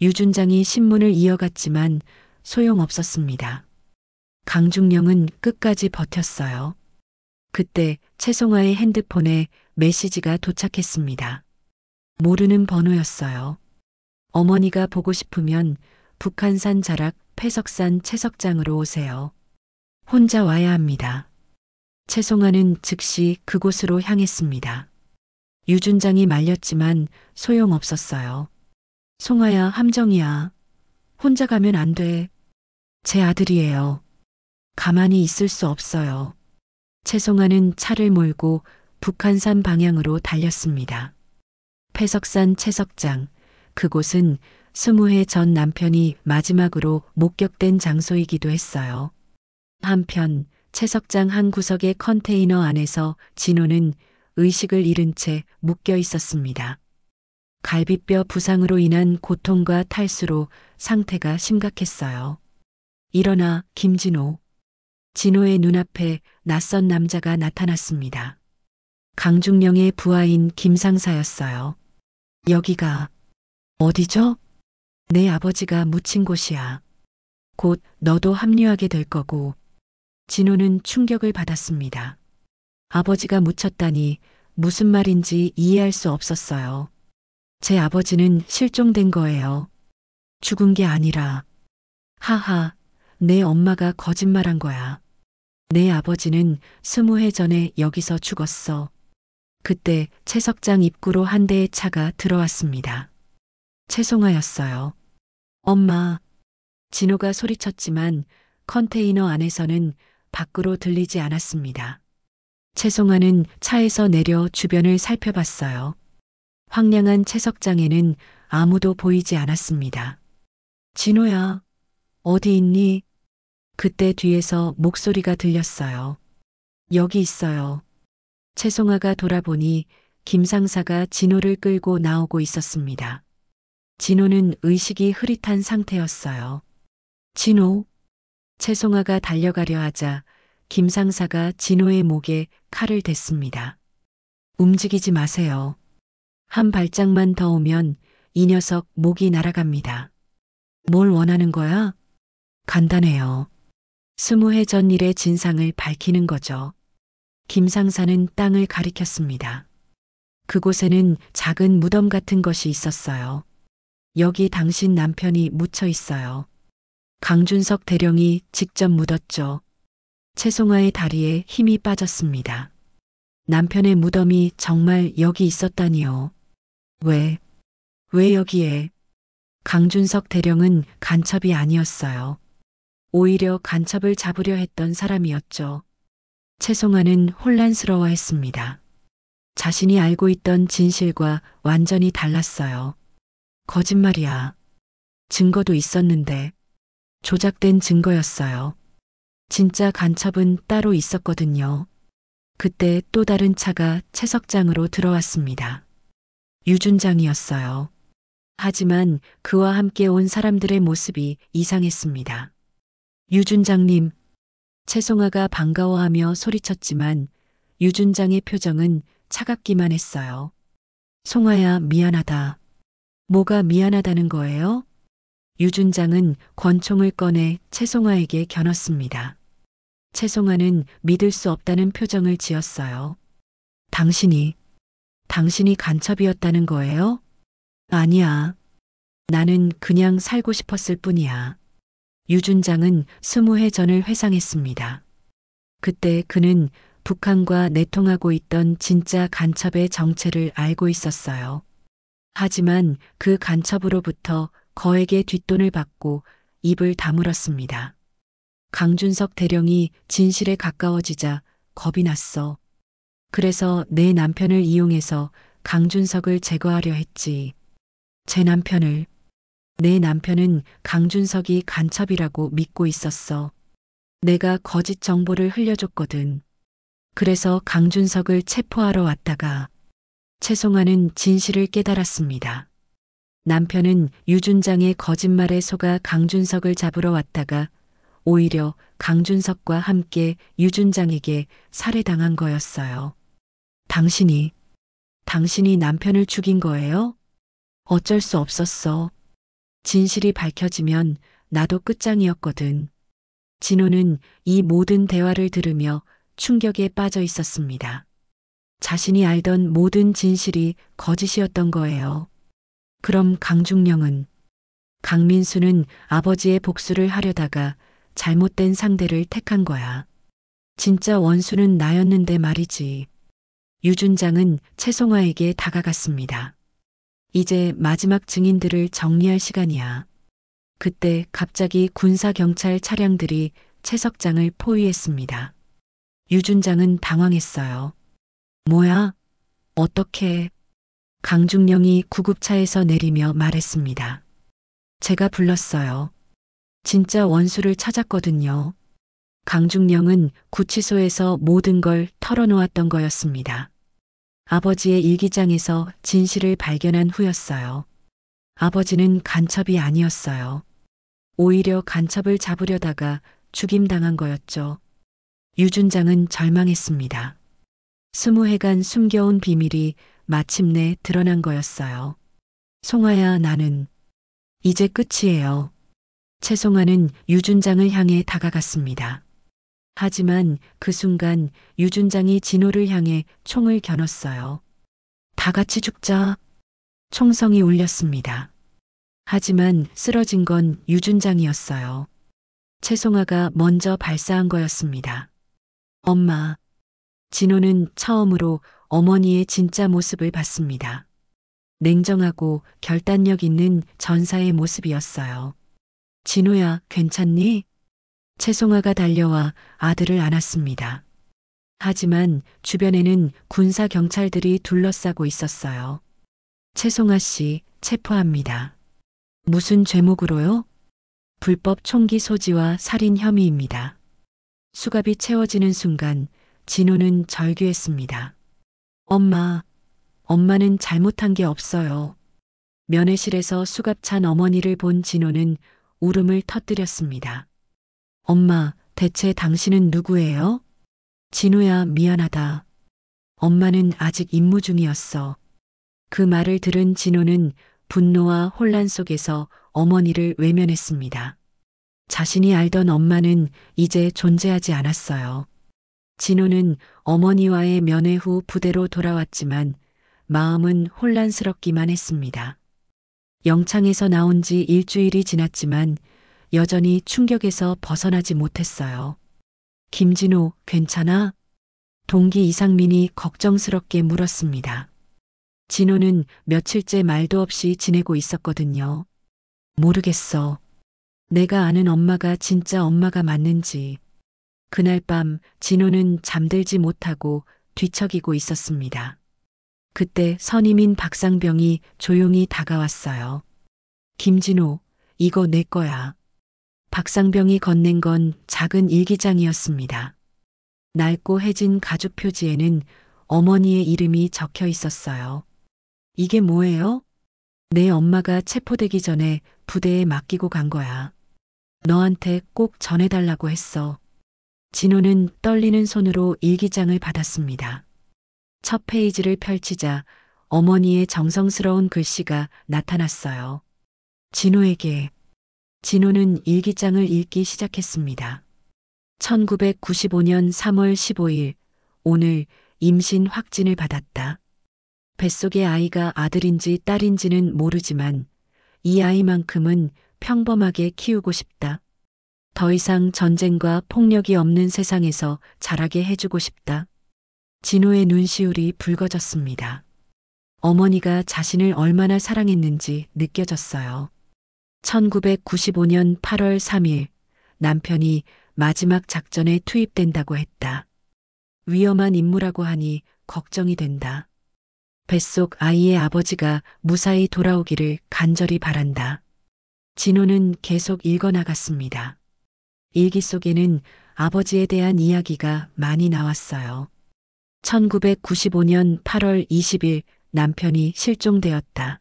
유준장이 신문을 이어갔지만 소용없었습니다. 강중령은 끝까지 버텼어요. 그때 채송아의 핸드폰에 메시지가 도착했습니다. 모르는 번호였어요. 어머니가 보고 싶으면 북한산 자락 패석산 채석장으로 오세요. 혼자 와야 합니다. 채송아는 즉시 그곳으로 향했습니다. 유준장이 말렸지만 소용없었어요. 송아야, 함정이야. 혼자 가면 안 돼. 제 아들이에요. 가만히 있을 수 없어요. 채송아는 차를 몰고 북한산 방향으로 달렸습니다. 패석산 채석장, 그곳은 20해 전 남편이 마지막으로 목격된 장소이기도 했어요. 한편 채석장 한 구석의 컨테이너 안에서 진호는 의식을 잃은 채 묶여 있었습니다. 갈비뼈 부상으로 인한 고통과 탈수로 상태가 심각했어요. 일어나, 김진호. 진호의 눈앞에 낯선 남자가 나타났습니다. 강중령의 부하인 김상사였어요. 여기가 어디죠? 내 아버지가 묻힌 곳이야. 곧 너도 합류하게 될 거고. 진호는 충격을 받았습니다. 아버지가 묻혔다니 무슨 말인지 이해할 수 없었어요. 제 아버지는 실종된 거예요. 죽은 게 아니라. 하하, 내 엄마가 거짓말한 거야. 내 아버지는 20해 전에 여기서 죽었어. 그때 채석장 입구로 한 대의 차가 들어왔습니다. 채송아였어요. 엄마. 진호가 소리쳤지만 컨테이너 안에서는 밖으로 들리지 않았습니다. 채송아는 차에서 내려 주변을 살펴봤어요. 황량한 채석장에는 아무도 보이지 않았습니다. 진호야, 어디 있니? 그때 뒤에서 목소리가 들렸어요. 여기 있어요. 채송아가 돌아보니 김상사가 진호를 끌고 나오고 있었습니다. 진호는 의식이 흐릿한 상태였어요. 진호. 채송아가 달려가려 하자 김상사가 진호의 목에 칼을 댔습니다. 움직이지 마세요. 한 발짝만 더 오면 이 녀석 목이 날아갑니다. 뭘 원하는 거야? 간단해요. 20해 전 일의 진상을 밝히는 거죠. 김상사는 땅을 가리켰습니다. 그곳에는 작은 무덤 같은 것이 있었어요. 여기 당신 남편이 묻혀 있어요. 강준석 대령이 직접 묻었죠. 채송아의 다리에 힘이 빠졌습니다. 남편의 무덤이 정말 여기 있었다니요. 왜 여기에? 강준석 대령은 간첩이 아니었어요. 오히려 간첩을 잡으려 했던 사람이었죠. 채송아는 혼란스러워했습니다. 자신이 알고 있던 진실과 완전히 달랐어요. 거짓말이야. 증거도 있었는데 조작된 증거였어요. 진짜 간첩은 따로 있었거든요. 그때 또 다른 차가 채석장으로 들어왔습니다. 유준장이었어요. 하지만 그와 함께 온 사람들의 모습이 이상했습니다. 유준장님, 채송아가 반가워하며 소리쳤지만 유준장의 표정은 차갑기만 했어요. 송아야, 미안하다. 뭐가 미안하다는 거예요? 유준장은 권총을 꺼내 채송아에게 겨눴습니다. 채송아는 믿을 수 없다는 표정을 지었어요. 당신이 간첩이었다는 거예요? 아니야. 나는 그냥 살고 싶었을 뿐이야. 유준장은 20해 전을 회상했습니다. 그때 그는 북한과 내통하고 있던 진짜 간첩의 정체를 알고 있었어요. 하지만 그 간첩으로부터 거액의 뒷돈을 받고 입을 다물었습니다. 강준석 대령이 진실에 가까워지자 겁이 났어. 그래서 내 남편을 이용해서 강준석을 제거하려 했지. 내 남편은 강준석이 간첩이라고 믿고 있었어. 내가 거짓 정보를 흘려줬거든. 그래서 강준석을 체포하러 왔다가 채송아는 진실을 깨달았습니다. 남편은 유준장의 거짓말에 속아 강준석을 잡으러 왔다가 오히려 강준석과 함께 유준장에게 살해당한 거였어요. 당신이 남편을 죽인 거예요? 어쩔 수 없었어. 진실이 밝혀지면 나도 끝장이었거든. 진호는 이 모든 대화를 들으며 충격에 빠져 있었습니다. 자신이 알던 모든 진실이 거짓이었던 거예요. 그럼 강민수는 아버지의 복수를 하려다가 잘못된 상대를 택한 거야. 진짜 원수는 나였는데 말이지. 유준장은 채송아에게 다가갔습니다. 이제 마지막 증인들을 정리할 시간이야. 그때 갑자기 군사경찰 차량들이 채석장을 포위했습니다. 유준장은 당황했어요. 뭐야? 어떻게? 강중령이 구급차에서 내리며 말했습니다. 제가 불렀어요. 진짜 원수를 찾았거든요. 강중령은 구치소에서 모든 걸 털어놓았던 거였습니다. 아버지의 일기장에서 진실을 발견한 후였어요. 아버지는 간첩이 아니었어요. 오히려 간첩을 잡으려다가 죽임당한 거였죠. 유준장은 절망했습니다. 20해간 숨겨온 비밀이 마침내 드러난 거였어요. 송아야, 나는 이제 끝이에요. 채송아는 유준장을 향해 다가갔습니다. 하지만 그 순간 유준장이 진호를 향해 총을 겨눴어요. 다 같이 죽자. 총성이 울렸습니다. 하지만 쓰러진 건 유준장이었어요. 채송아가 먼저 발사한 거였습니다. 엄마. 진호는 처음으로 어머니의 진짜 모습을 봤습니다. 냉정하고 결단력 있는 전사의 모습이었어요. 진호야, 괜찮니? 채송아가 달려와 아들을 안았습니다. 하지만 주변에는 군사 경찰들이 둘러싸고 있었어요. 채송아 씨, 체포합니다. 무슨 죄목으로요? 불법 총기 소지와 살인 혐의입니다. 수갑이 채워지는 순간 진호는 절규했습니다. 엄마는 잘못한 게 없어요. 면회실에서 수갑 찬 어머니를 본 진호는 울음을 터뜨렸습니다. 엄마, 대체 당신은 누구예요? 진호야, 미안하다. 엄마는 아직 임무 중이었어. 그 말을 들은 진호는 분노와 혼란 속에서 어머니를 외면했습니다. 자신이 알던 엄마는 이제 존재하지 않았어요. 진호는 어머니와의 면회 후 부대로 돌아왔지만 마음은 혼란스럽기만 했습니다. 영창에서 나온 지 일주일이 지났지만 여전히 충격에서 벗어나지 못했어요. 김진호, 괜찮아? 동기 이상민이 걱정스럽게 물었습니다. 진호는 며칠째 말도 없이 지내고 있었거든요. 모르겠어. 내가 아는 엄마가 진짜 엄마가 맞는지. 그날 밤 진호는 잠들지 못하고 뒤척이고 있었습니다. 그때 선임인 박상병이 조용히 다가왔어요. 김진호, 이거 내 거야. 박상병이 건넨 건 작은 일기장이었습니다. 낡고 해진 가죽 표지에는 어머니의 이름이 적혀 있었어요. 이게 뭐예요? 내 엄마가 체포되기 전에 부대에 맡기고 간 거야. 너한테 꼭 전해달라고 했어. 진호는 떨리는 손으로 일기장을 받았습니다. 첫 페이지를 펼치자 어머니의 정성스러운 글씨가 나타났어요. 진호에게. 진호는 일기장을 읽기 시작했습니다. 1995년 3월 15일, 오늘 임신 확진을 받았다. 뱃속의 아이가 아들인지 딸인지는 모르지만 이 아이만큼은 평범하게 키우고 싶다. 더 이상 전쟁과 폭력이 없는 세상에서 자라게 해주고 싶다. 진호의 눈시울이 붉어졌습니다. 어머니가 자신을 얼마나 사랑했는지 느껴졌어요. 1995년 8월 3일, 남편이 마지막 작전에 투입된다고 했다. 위험한 임무라고 하니 걱정이 된다. 뱃속 아이의 아버지가 무사히 돌아오기를 간절히 바란다. 진호는 계속 읽어나갔습니다. 일기 속에는 아버지에 대한 이야기가 많이 나왔어요. 1995년 8월 20일 남편이 실종되었다.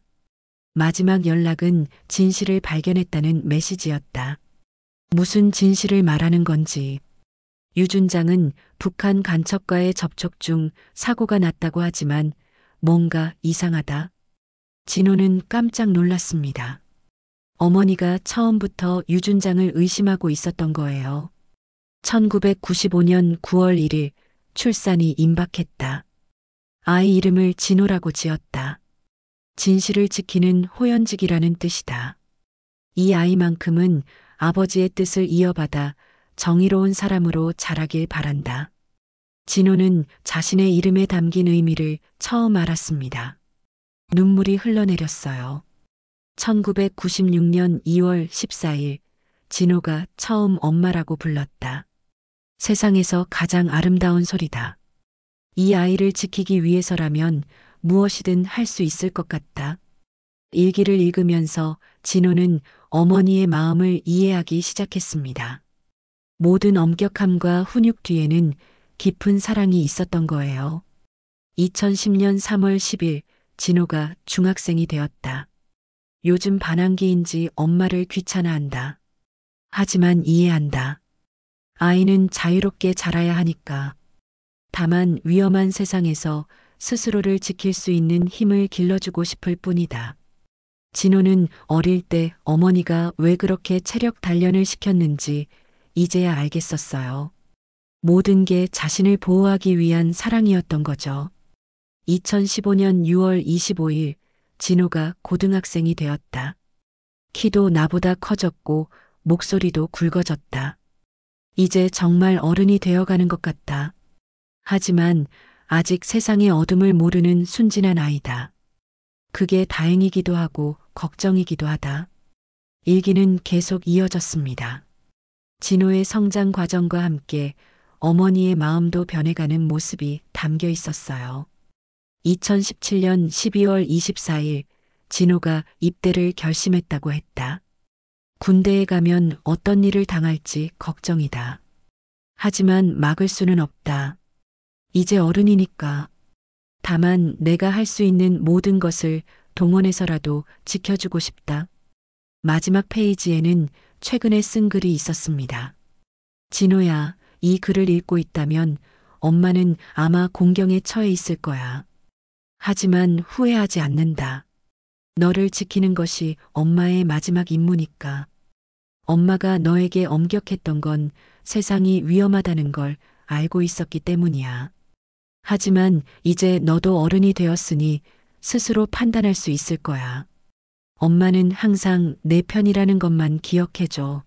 마지막 연락은 진실을 발견했다는 메시지였다. 무슨 진실을 말하는 건지. 유준장은 북한 간첩과의 접촉 중 사고가 났다고 하지만 뭔가 이상하다. 진호는 깜짝 놀랐습니다. 어머니가 처음부터 유준장을 의심하고 있었던 거예요. 1995년 9월 1일 출산이 임박했다. 아이 이름을 진호라고 지었다. 진실을 지키는 호연직이라는 뜻이다. 이 아이만큼은 아버지의 뜻을 이어받아 정의로운 사람으로 자라길 바란다. 진호는 자신의 이름에 담긴 의미를 처음 알았습니다. 눈물이 흘러내렸어요. 1996년 2월 14일, 진호가 처음 엄마라고 불렀다. 세상에서 가장 아름다운 소리다. 이 아이를 지키기 위해서라면 무엇이든 할 수 있을 것 같다. 일기를 읽으면서 진호는 어머니의 마음을 이해하기 시작했습니다. 모든 엄격함과 훈육 뒤에는 깊은 사랑이 있었던 거예요. 2010년 3월 10일 진호가 중학생이 되었다. 요즘 반항기인지 엄마를 귀찮아한다. 하지만 이해한다. 아이는 자유롭게 자라야 하니까. 다만 위험한 세상에서 스스로를 지킬 수 있는 힘을 길러주고 싶을 뿐이다. 진호는 어릴 때 어머니가 왜 그렇게 체력 단련을 시켰는지 이제야 알겠었어요. 모든 게 자신을 보호하기 위한 사랑이었던 거죠. 2015년 6월 25일 진호가 고등학생이 되었다. 키도 나보다 커졌고 목소리도 굵어졌다. 이제 정말 어른이 되어가는 것 같다. 하지만 아직 세상의 어둠을 모르는 순진한 아이다. 그게 다행이기도 하고 걱정이기도 하다. 일기는 계속 이어졌습니다. 진호의 성장 과정과 함께 어머니의 마음도 변해가는 모습이 담겨 있었어요. 2017년 12월 24일 진호가 입대를 결심했다고 했다. 군대에 가면 어떤 일을 당할지 걱정이다. 하지만 막을 수는 없다. 이제 어른이니까. 다만 내가 할 수 있는 모든 것을 동원해서라도 지켜주고 싶다. 마지막 페이지에는 최근에 쓴 글이 있었습니다. 진호야, 이 글을 읽고 있다면 엄마는 아마 공경에 처해 있을 거야. 하지만 후회하지 않는다. 너를 지키는 것이 엄마의 마지막 임무니까. 엄마가 너에게 엄격했던 건 세상이 위험하다는 걸 알고 있었기 때문이야. 하지만 이제 너도 어른이 되었으니 스스로 판단할 수 있을 거야. 엄마는 항상 내 편이라는 것만 기억해줘.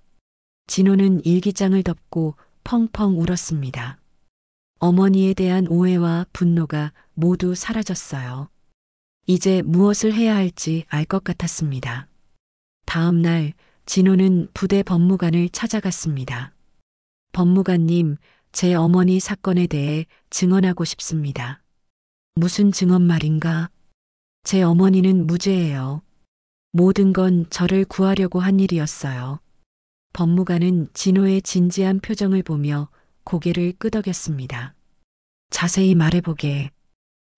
진호는 일기장을 덮고 펑펑 울었습니다. 어머니에 대한 오해와 분노가 모두 사라졌어요. 이제 무엇을 해야 할지 알 것 같았습니다. 다음 날 진호는 부대 법무관을 찾아갔습니다. 법무관님, 제 어머니 사건에 대해 증언하고 싶습니다. 무슨 증언 말인가? 제 어머니는 무죄예요. 모든 건 저를 구하려고 한 일이었어요. 법무관은 진호의 진지한 표정을 보며 고개를 끄덕였습니다. 자세히 말해보게.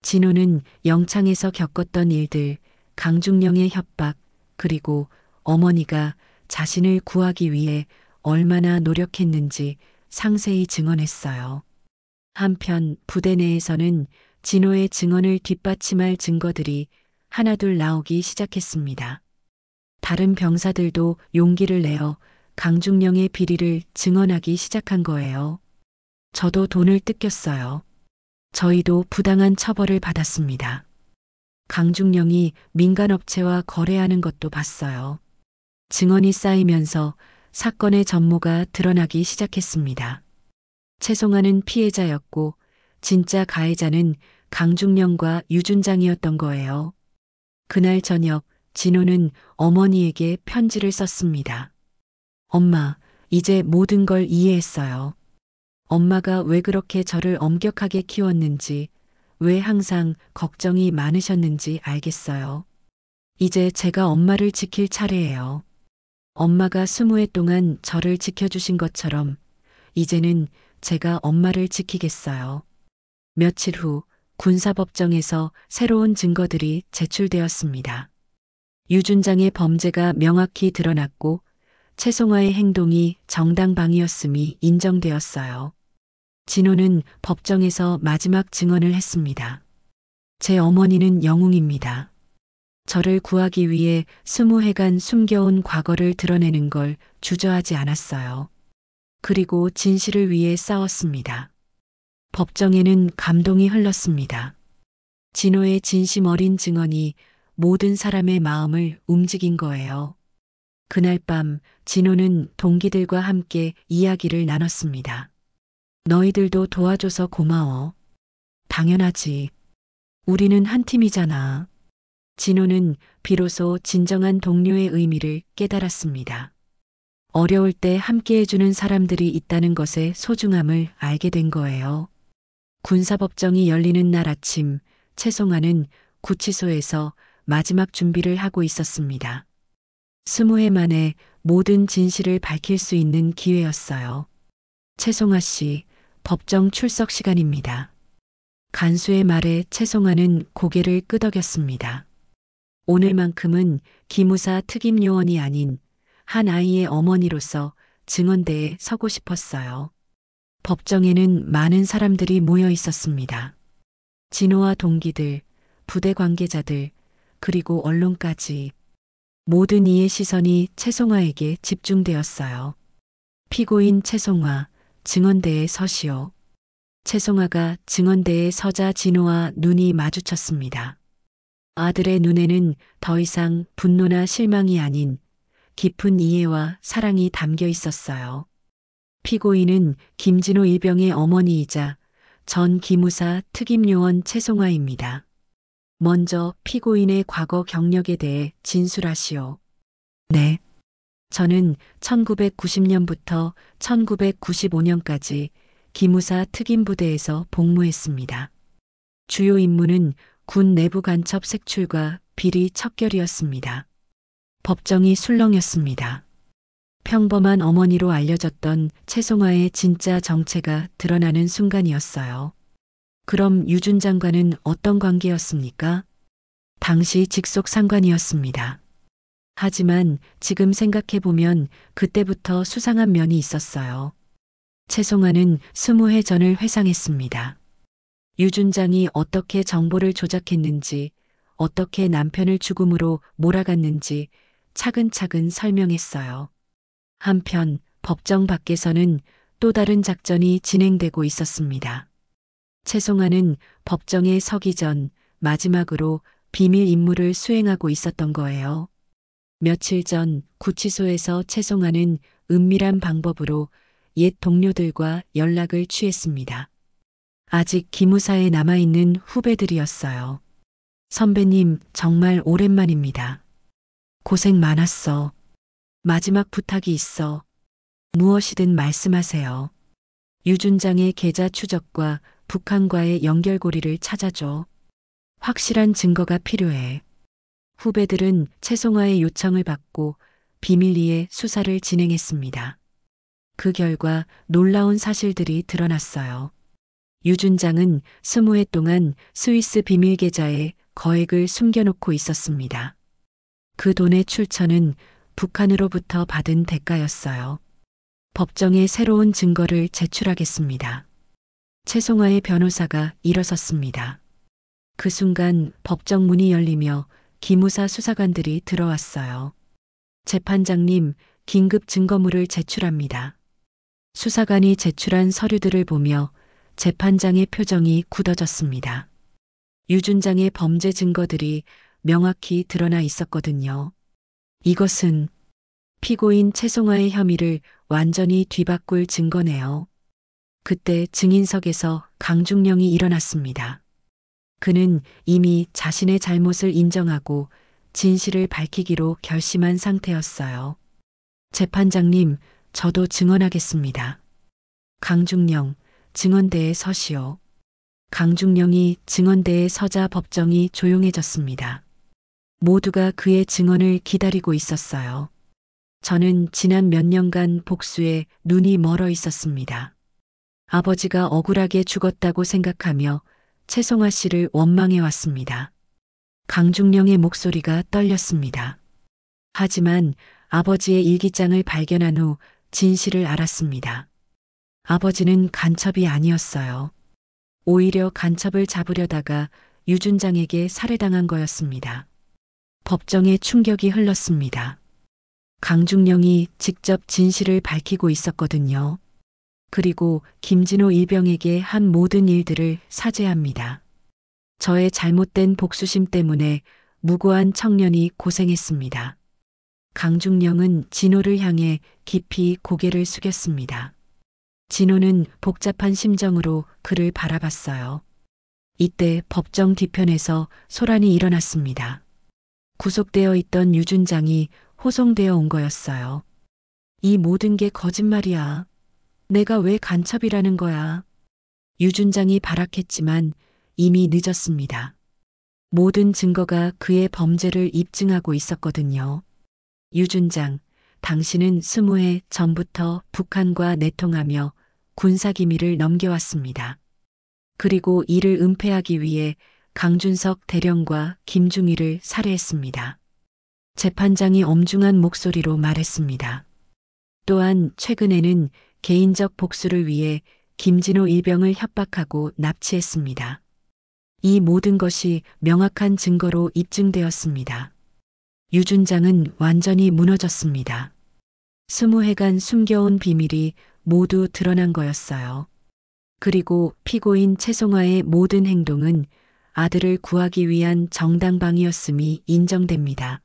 진호는 영창에서 겪었던 일들, 강중령의 협박, 그리고 어머니가 자신을 구하기 위해 얼마나 노력했는지 상세히 증언했어요. 한편 부대 내에서는 진호의 증언을 뒷받침할 증거들이 하나둘 나오기 시작했습니다. 다른 병사들도 용기를 내어 강중령의 비리를 증언하기 시작한 거예요. 저도 돈을 뜯겼어요. 저희도 부당한 처벌을 받았습니다. 강중령이 민간업체와 거래하는 것도 봤어요. 증언이 쌓이면서 사건의 전모가 드러나기 시작했습니다. 최송아는 피해자였고 진짜 가해자는 강중령과 유준장이었던 거예요. 그날 저녁 진호는 어머니에게 편지를 썼습니다. 엄마, 이제 모든 걸 이해했어요. 엄마가 왜 그렇게 저를 엄격하게 키웠는지, 왜 항상 걱정이 많으셨는지 알겠어요. 이제 제가 엄마를 지킬 차례예요. 엄마가 20해 동안 저를 지켜주신 것처럼 이제는 제가 엄마를 지키겠어요. 며칠 후 군사법정에서 새로운 증거들이 제출되었습니다. 유준장의 범죄가 명확히 드러났고 최송아의 행동이 정당방위였음이 인정되었어요. 진호는 법정에서 마지막 증언을 했습니다. 제 어머니는 영웅입니다. 저를 구하기 위해 20해간 숨겨온 과거를 드러내는 걸 주저하지 않았어요. 그리고 진실을 위해 싸웠습니다. 법정에는 감동이 흘렀습니다. 진호의 진심 어린 증언이 모든 사람의 마음을 움직인 거예요. 그날 밤 진호는 동기들과 함께 이야기를 나눴습니다. 너희들도 도와줘서 고마워. 당연하지. 우리는 한 팀이잖아. 진호는 비로소 진정한 동료의 의미를 깨달았습니다. 어려울 때 함께해주는 사람들이 있다는 것의 소중함을 알게 된 거예요. 군사법정이 열리는 날 아침, 최송아는 구치소에서 마지막 준비를 하고 있었습니다. 20해 만에 모든 진실을 밝힐 수 있는 기회였어요. 최송아 씨, 법정 출석 시간입니다. 간수의 말에 최송아는 고개를 끄덕였습니다. 오늘만큼은 기무사 특임요원이 아닌 한 아이의 어머니로서 증언대에 서고 싶었어요. 법정에는 많은 사람들이 모여 있었습니다. 진호와 동기들, 부대 관계자들, 그리고 언론까지. 모든 이의 시선이 최송아에게 집중되었어요. 피고인 최송아, 증언대에 서시오. 최송아가 증언대에 서자 진호와 눈이 마주쳤습니다. 아들의 눈에는 더 이상 분노나 실망이 아닌 깊은 이해와 사랑이 담겨 있었어요. 피고인은 김진호 일병의 어머니이자 전 기무사 특임요원 최송아입니다. 먼저 피고인의 과거 경력에 대해 진술하시오. 네. 저는 1990년부터 1995년까지 기무사 특임부대에서 복무했습니다. 주요 임무는 군 내부 간첩 색출과 비리 척결이었습니다. 법정이 술렁였습니다. 평범한 어머니로 알려졌던 최송아의 진짜 정체가 드러나는 순간이었어요. 그럼 유준장과는 어떤 관계였습니까? 당시 직속 상관이었습니다. 하지만 지금 생각해보면 그때부터 수상한 면이 있었어요. 최송아는 20해 전을 회상했습니다. 유준장이 어떻게 정보를 조작했는지, 어떻게 남편을 죽음으로 몰아갔는지 차근차근 설명했어요. 한편 법정 밖에서는 또 다른 작전이 진행되고 있었습니다. 최송아는 법정에 서기 전 마지막으로 비밀 임무를 수행하고 있었던 거예요. 며칠 전 구치소에서 최송아는 은밀한 방법으로 옛 동료들과 연락을 취했습니다. 아직 기무사에 남아있는 후배들이었어요. 선배님, 정말 오랜만입니다. 고생 많았어. 마지막 부탁이 있어. 무엇이든 말씀하세요. 유준장의 계좌 추적과 북한과의 연결고리를 찾아줘. 확실한 증거가 필요해. 후배들은 최송아의 요청을 받고 비밀리에 수사를 진행했습니다. 그 결과 놀라운 사실들이 드러났어요. 유준장은 20해 동안 스위스 비밀 계좌에 거액을 숨겨놓고 있었습니다. 그 돈의 출처는 북한으로부터 받은 대가였어요. 법정에 새로운 증거를 제출하겠습니다. 최송화의 변호사가 일어섰습니다. 그 순간 법정 문이 열리며 기무사 수사관들이 들어왔어요. 재판장님, 긴급 증거물을 제출합니다. 수사관이 제출한 서류들을 보며 재판장의 표정이 굳어졌습니다. 유준장의 범죄 증거들이 명확히 드러나 있었거든요. 이것은 피고인 최송화의 혐의를 완전히 뒤바꿀 증거네요. 그때 증인석에서 강중령이 일어났습니다. 그는 이미 자신의 잘못을 인정하고 진실을 밝히기로 결심한 상태였어요. 재판장님, 저도 증언하겠습니다. 강중령, 증언대에 서시오. 강중령이 증언대에 서자 법정이 조용해졌습니다. 모두가 그의 증언을 기다리고 있었어요. 저는 지난 몇 년간 복수에 눈이 멀어 있었습니다. 아버지가 억울하게 죽었다고 생각하며 최송화 씨를 원망해 왔습니다. 강중령의 목소리가 떨렸습니다. 하지만 아버지의 일기장을 발견한 후 진실을 알았습니다. 아버지는 간첩이 아니었어요. 오히려 간첩을 잡으려다가 유준장에게 살해당한 거였습니다. 법정에 충격이 흘렀습니다. 강중령이 직접 진실을 밝히고 있었거든요. 그리고 김진호 일병에게 한 모든 일들을 사죄합니다. 저의 잘못된 복수심 때문에 무고한 청년이 고생했습니다. 강중령은 진호를 향해 깊이 고개를 숙였습니다. 진호는 복잡한 심정으로 그를 바라봤어요. 이때 법정 뒤편에서 소란이 일어났습니다. 구속되어 있던 유준장이 호송되어 온 거였어요. 이 모든 게 거짓말이야. 내가 왜 간첩이라는 거야. 유준장이 발악했지만 이미 늦었습니다. 모든 증거가 그의 범죄를 입증하고 있었거든요. 유준장, 당신은 20해 전부터 북한과 내통하며 군사기밀을 넘겨왔습니다. 그리고 이를 은폐하기 위해 강준석 대령과 김중희를 살해했습니다. 재판장이 엄중한 목소리로 말했습니다. 또한 최근에는 개인적 복수를 위해 김진호 일병을 협박하고 납치했습니다. 이 모든 것이 명확한 증거로 입증되었습니다. 유준장은 완전히 무너졌습니다. 20해간 숨겨온 비밀이 모두 드러난 거였어요. 그리고 피고인 최송화의 모든 행동은 아들을 구하기 위한 정당방위였음이 인정됩니다.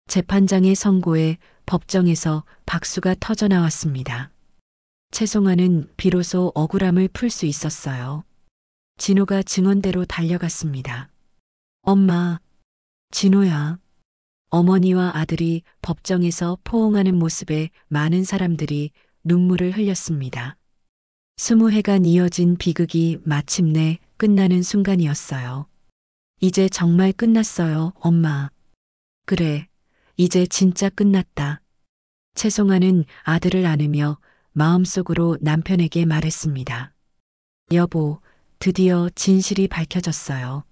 재판장의 선고에 법정에서 박수가 터져나왔습니다. 최송화는 비로소 억울함을 풀 수 있었어요. 진호가 증언대로 달려갔습니다. 엄마, 진호야. 어머니와 아들이 법정에서 포옹하는 모습에 많은 사람들이 눈물을 흘렸습니다. 20해간 이어진 비극이 마침내 끝나는 순간이었어요. 이제 정말 끝났어요, 엄마. 그래, 이제 진짜 끝났다. 최송화는 아들을 안으며 마음속으로 남편에게 말했습니다. 여보, 드디어 진실이 밝혀졌어요.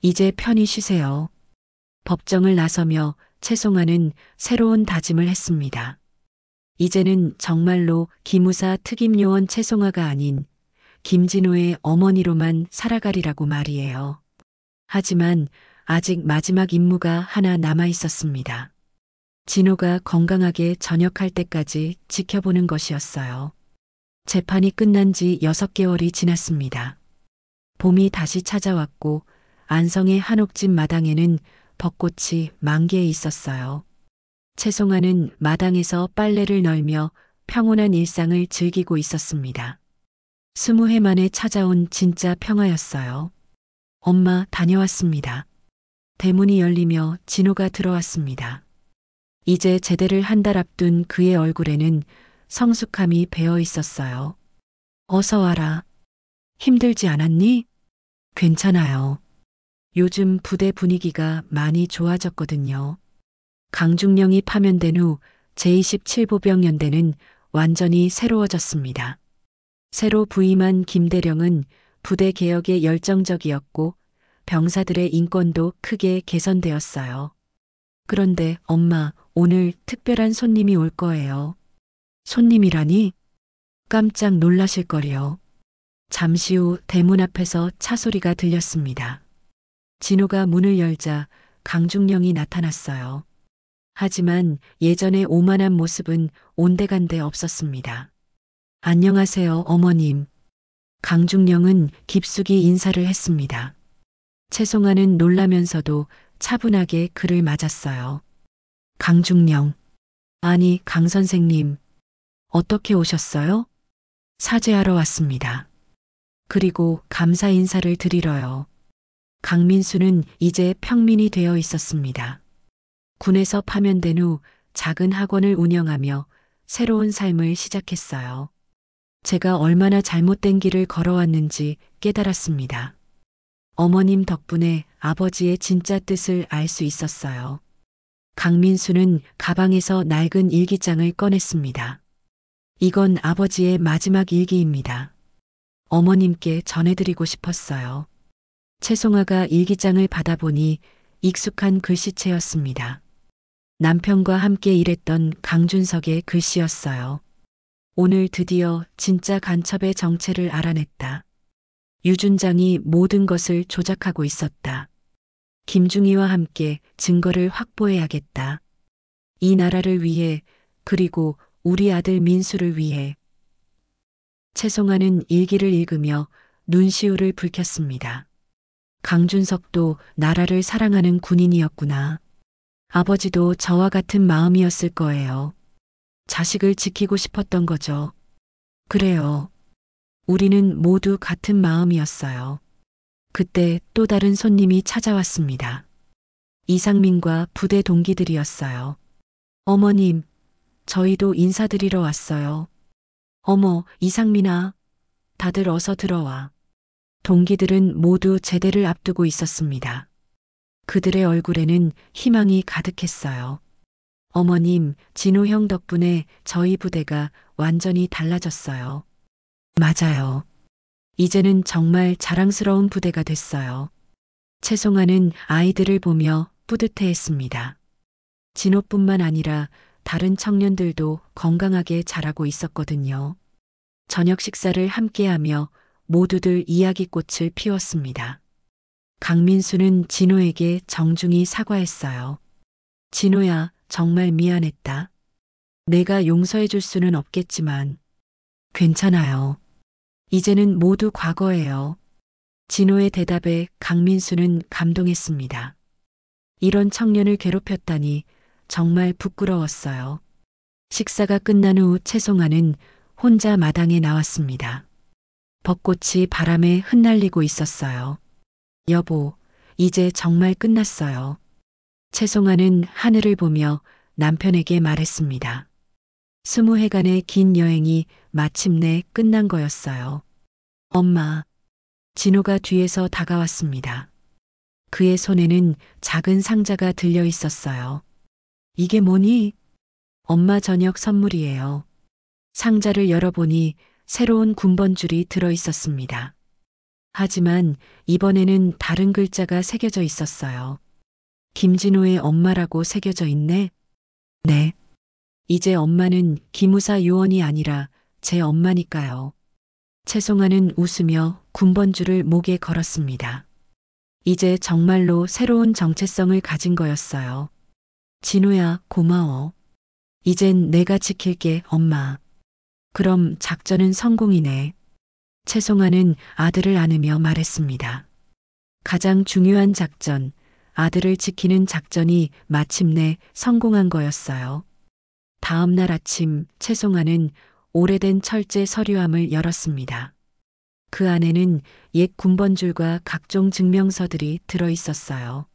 이제 편히 쉬세요. 법정을 나서며 최송화는 새로운 다짐을 했습니다. 이제는 정말로 기무사 특임요원 최송화가 아닌 김진호의 어머니로만 살아가리라고 말이에요. 하지만 아직 마지막 임무가 하나 남아 있었습니다. 진호가 건강하게 전역할 때까지 지켜보는 것이었어요. 재판이 끝난 지 6개월이 지났습니다. 봄이 다시 찾아왔고 안성의 한옥집 마당에는 벚꽃이 만개해 있었어요. 최송화는 마당에서 빨래를 널며 평온한 일상을 즐기고 있었습니다. 20해 만에 찾아온 진짜 평화였어요. 엄마, 다녀왔습니다. 대문이 열리며 진호가 들어왔습니다. 이제 제대를 한 달 앞둔 그의 얼굴에는 성숙함이 배어 있었어요. 어서 와라. 힘들지 않았니? 괜찮아요. 요즘 부대 분위기가 많이 좋아졌거든요. 강중령이 파면된 후 제27보병연대는 완전히 새로워졌습니다. 새로 부임한 김대령은 부대 개혁에 열정적이었고 병사들의 인권도 크게 개선되었어요. 그런데 엄마, 오늘 특별한 손님이 올 거예요. 손님이라니? 깜짝 놀라실 거리요. 잠시 후 대문 앞에서 차 소리가 들렸습니다. 진호가 문을 열자 강중령이 나타났어요. 하지만 예전의 오만한 모습은 온데간데 없었습니다. 안녕하세요, 어머님. 강중령은 깊숙이 인사를 했습니다. 채송아는 놀라면서도 차분하게 그를 맞았어요. 강중령. 아니, 강 선생님. 어떻게 오셨어요? 사죄하러 왔습니다. 그리고 감사 인사를 드리러요. 강민수는 이제 평민이 되어 있었습니다. 군에서 파면된 후 작은 학원을 운영하며 새로운 삶을 시작했어요. 제가 얼마나 잘못된 길을 걸어왔는지 깨달았습니다. 어머님 덕분에 아버지의 진짜 뜻을 알 수 있었어요. 강민수는 가방에서 낡은 일기장을 꺼냈습니다. 이건 아버지의 마지막 일기입니다. 어머님께 전해드리고 싶었어요. 채송아가 일기장을 받아보니 익숙한 글씨체였습니다. 남편과 함께 일했던 강준석의 글씨였어요. 오늘 드디어 진짜 간첩의 정체를 알아냈다. 유준장이 모든 것을 조작하고 있었다. 김중희와 함께 증거를 확보해야겠다. 이 나라를 위해, 그리고 우리 아들 민수를 위해. 채송아는 일기를 읽으며 눈시울을 붉혔습니다. 강준석도 나라를 사랑하는 군인이었구나. 아버지도 저와 같은 마음이었을 거예요. 자식을 지키고 싶었던 거죠. 그래요. 우리는 모두 같은 마음이었어요. 그때 또 다른 손님이 찾아왔습니다. 이상민과 부대 동기들이었어요. 어머님, 저희도 인사드리러 왔어요. 어머, 이상민아. 다들 어서 들어와. 동기들은 모두 제대를 앞두고 있었습니다. 그들의 얼굴에는 희망이 가득했어요. 어머님, 진호 형 덕분에 저희 부대가 완전히 달라졌어요. 맞아요. 이제는 정말 자랑스러운 부대가 됐어요. 채송아는 아이들을 보며 뿌듯해했습니다. 진호뿐만 아니라 다른 청년들도 건강하게 자라고 있었거든요. 저녁 식사를 함께하며 모두들 이야기꽃을 피웠습니다. 강민수는 진호에게 정중히 사과했어요. 진호야, 정말 미안했다. 내가 용서해 줄 수는 없겠지만 괜찮아요. 이제는 모두 과거예요. 진호의 대답에 강민수는 감동했습니다. 이런 청년을 괴롭혔다니 정말 부끄러웠어요. 식사가 끝난 후 채송아는 혼자 마당에 나왔습니다. 벚꽃이 바람에 흩날리고 있었어요. 여보, 이제 정말 끝났어요. 채송아는 하늘을 보며 남편에게 말했습니다. 20해간의 긴 여행이 마침내 끝난 거였어요. 엄마, 진호가 뒤에서 다가왔습니다. 그의 손에는 작은 상자가 들려 있었어요. 이게 뭐니? 엄마 저녁 선물이에요. 상자를 열어보니 새로운 군번줄이 들어 있었습니다. 하지만 이번에는 다른 글자가 새겨져 있었어요. 김진호의 엄마라고 새겨져 있네? 네. 이제 엄마는 기무사 요원이 아니라 제 엄마니까요. 채송아는 웃으며 군번줄을 목에 걸었습니다. 이제 정말로 새로운 정체성을 가진 거였어요. 진호야, 고마워. 이젠 내가 지킬게, 엄마. 그럼 작전은 성공이네. 채송아는 아들을 안으며 말했습니다. 가장 중요한 작전, 아들을 지키는 작전이 마침내 성공한 거였어요. 다음 날 아침 채송아는 오래된 철제 서류함을 열었습니다. 그 안에는 옛 군번줄과 각종 증명서들이 들어 있었어요.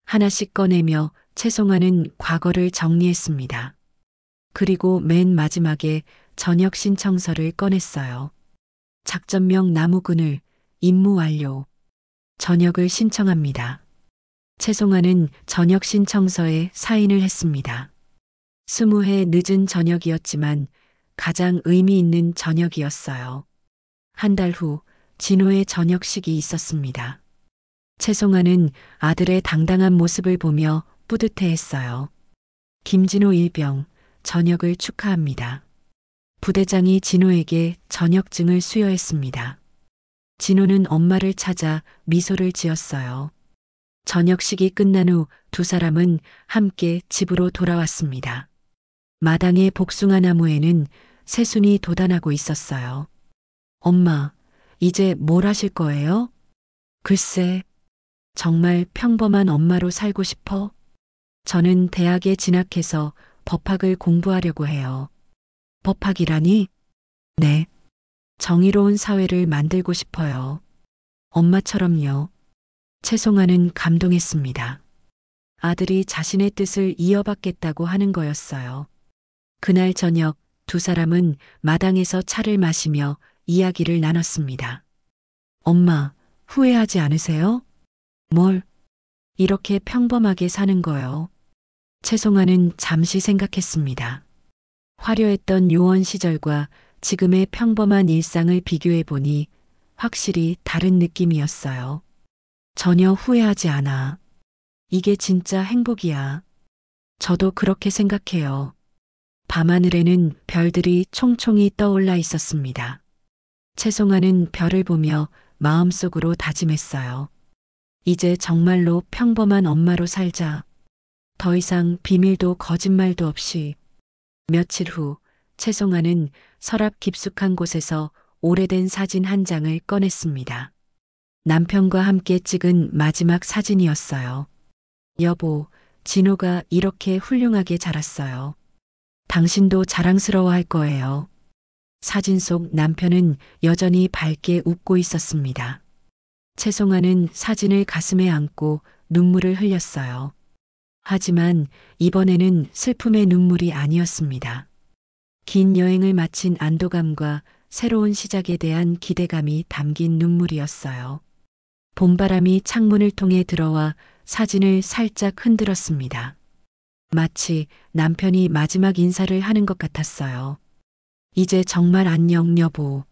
하나씩 꺼내며 채송아는 과거를 정리했습니다. 그리고 맨 마지막에 전역 신청서를 꺼냈어요. 작전명 나무그늘, 임무 완료. 전역을 신청합니다. 채송아는 저녁 신청서에 사인을 했습니다. 20해 늦은 저녁이었지만 가장 의미 있는 저녁이었어요. 한 달 후 진호의 저녁식이 있었습니다. 채송아는 아들의 당당한 모습을 보며 뿌듯해했어요. 김진호 일병, 전역을 축하합니다. 부대장이 진호에게 전역증을 수여했습니다. 진호는 엄마를 찾아 미소를 지었어요. 저녁식이 끝난 후 두 사람은 함께 집으로 돌아왔습니다. 마당의 복숭아 나무에는 새순이 돋아나고 있었어요. 엄마, 이제 뭘 하실 거예요? 글쎄, 정말 평범한 엄마로 살고 싶어? 저는 대학에 진학해서 법학을 공부하려고 해요. 법학이라니? 네. 정의로운 사회를 만들고 싶어요. 엄마처럼요. 채송아는 감동했습니다. 아들이 자신의 뜻을 이어받겠다고 하는 거였어요. 그날 저녁 두 사람은 마당에서 차를 마시며 이야기를 나눴습니다. 엄마, 후회하지 않으세요? 뭘? 이렇게 평범하게 사는 거요. 채송아는 잠시 생각했습니다. 화려했던 요원 시절과 지금의 평범한 일상을 비교해 보니 확실히 다른 느낌이었어요. 전혀 후회하지 않아. 이게 진짜 행복이야. 저도 그렇게 생각해요. 밤하늘에는 별들이 총총히 떠올라 있었습니다. 채송아는 별을 보며 마음속으로 다짐했어요. 이제 정말로 평범한 엄마로 살자. 더 이상 비밀도 거짓말도 없이. 며칠 후 채송아는 서랍 깊숙한 곳에서 오래된 사진 한 장을 꺼냈습니다. 남편과 함께 찍은 마지막 사진이었어요. 여보, 진호가 이렇게 훌륭하게 자랐어요. 당신도 자랑스러워할 거예요. 사진 속 남편은 여전히 밝게 웃고 있었습니다. 채송아는 사진을 가슴에 안고 눈물을 흘렸어요. 하지만 이번에는 슬픔의 눈물이 아니었습니다. 긴 여행을 마친 안도감과 새로운 시작에 대한 기대감이 담긴 눈물이었어요. 봄바람이 창문을 통해 들어와 사진을 살짝 흔들었습니다. 마치 남편이 마지막 인사를 하는 것 같았어요. 이제 정말 안녕, 여보.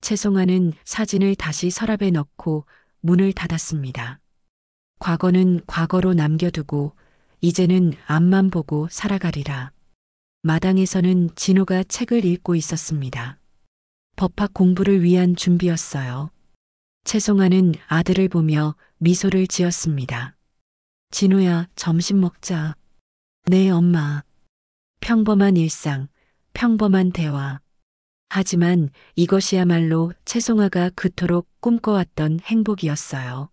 채송아는 사진을 다시 서랍에 넣고 문을 닫았습니다. 과거는 과거로 남겨두고 이제는 앞만 보고 살아가리라. 마당에서는 진호가 책을 읽고 있었습니다. 법학 공부를 위한 준비였어요. 채송아는 아들을 보며 미소를 지었습니다. 진호야, 점심 먹자. 네, 엄마. 평범한 일상, 평범한 대화. 하지만 이것이야말로 채송아가 그토록 꿈꿔왔던 행복이었어요.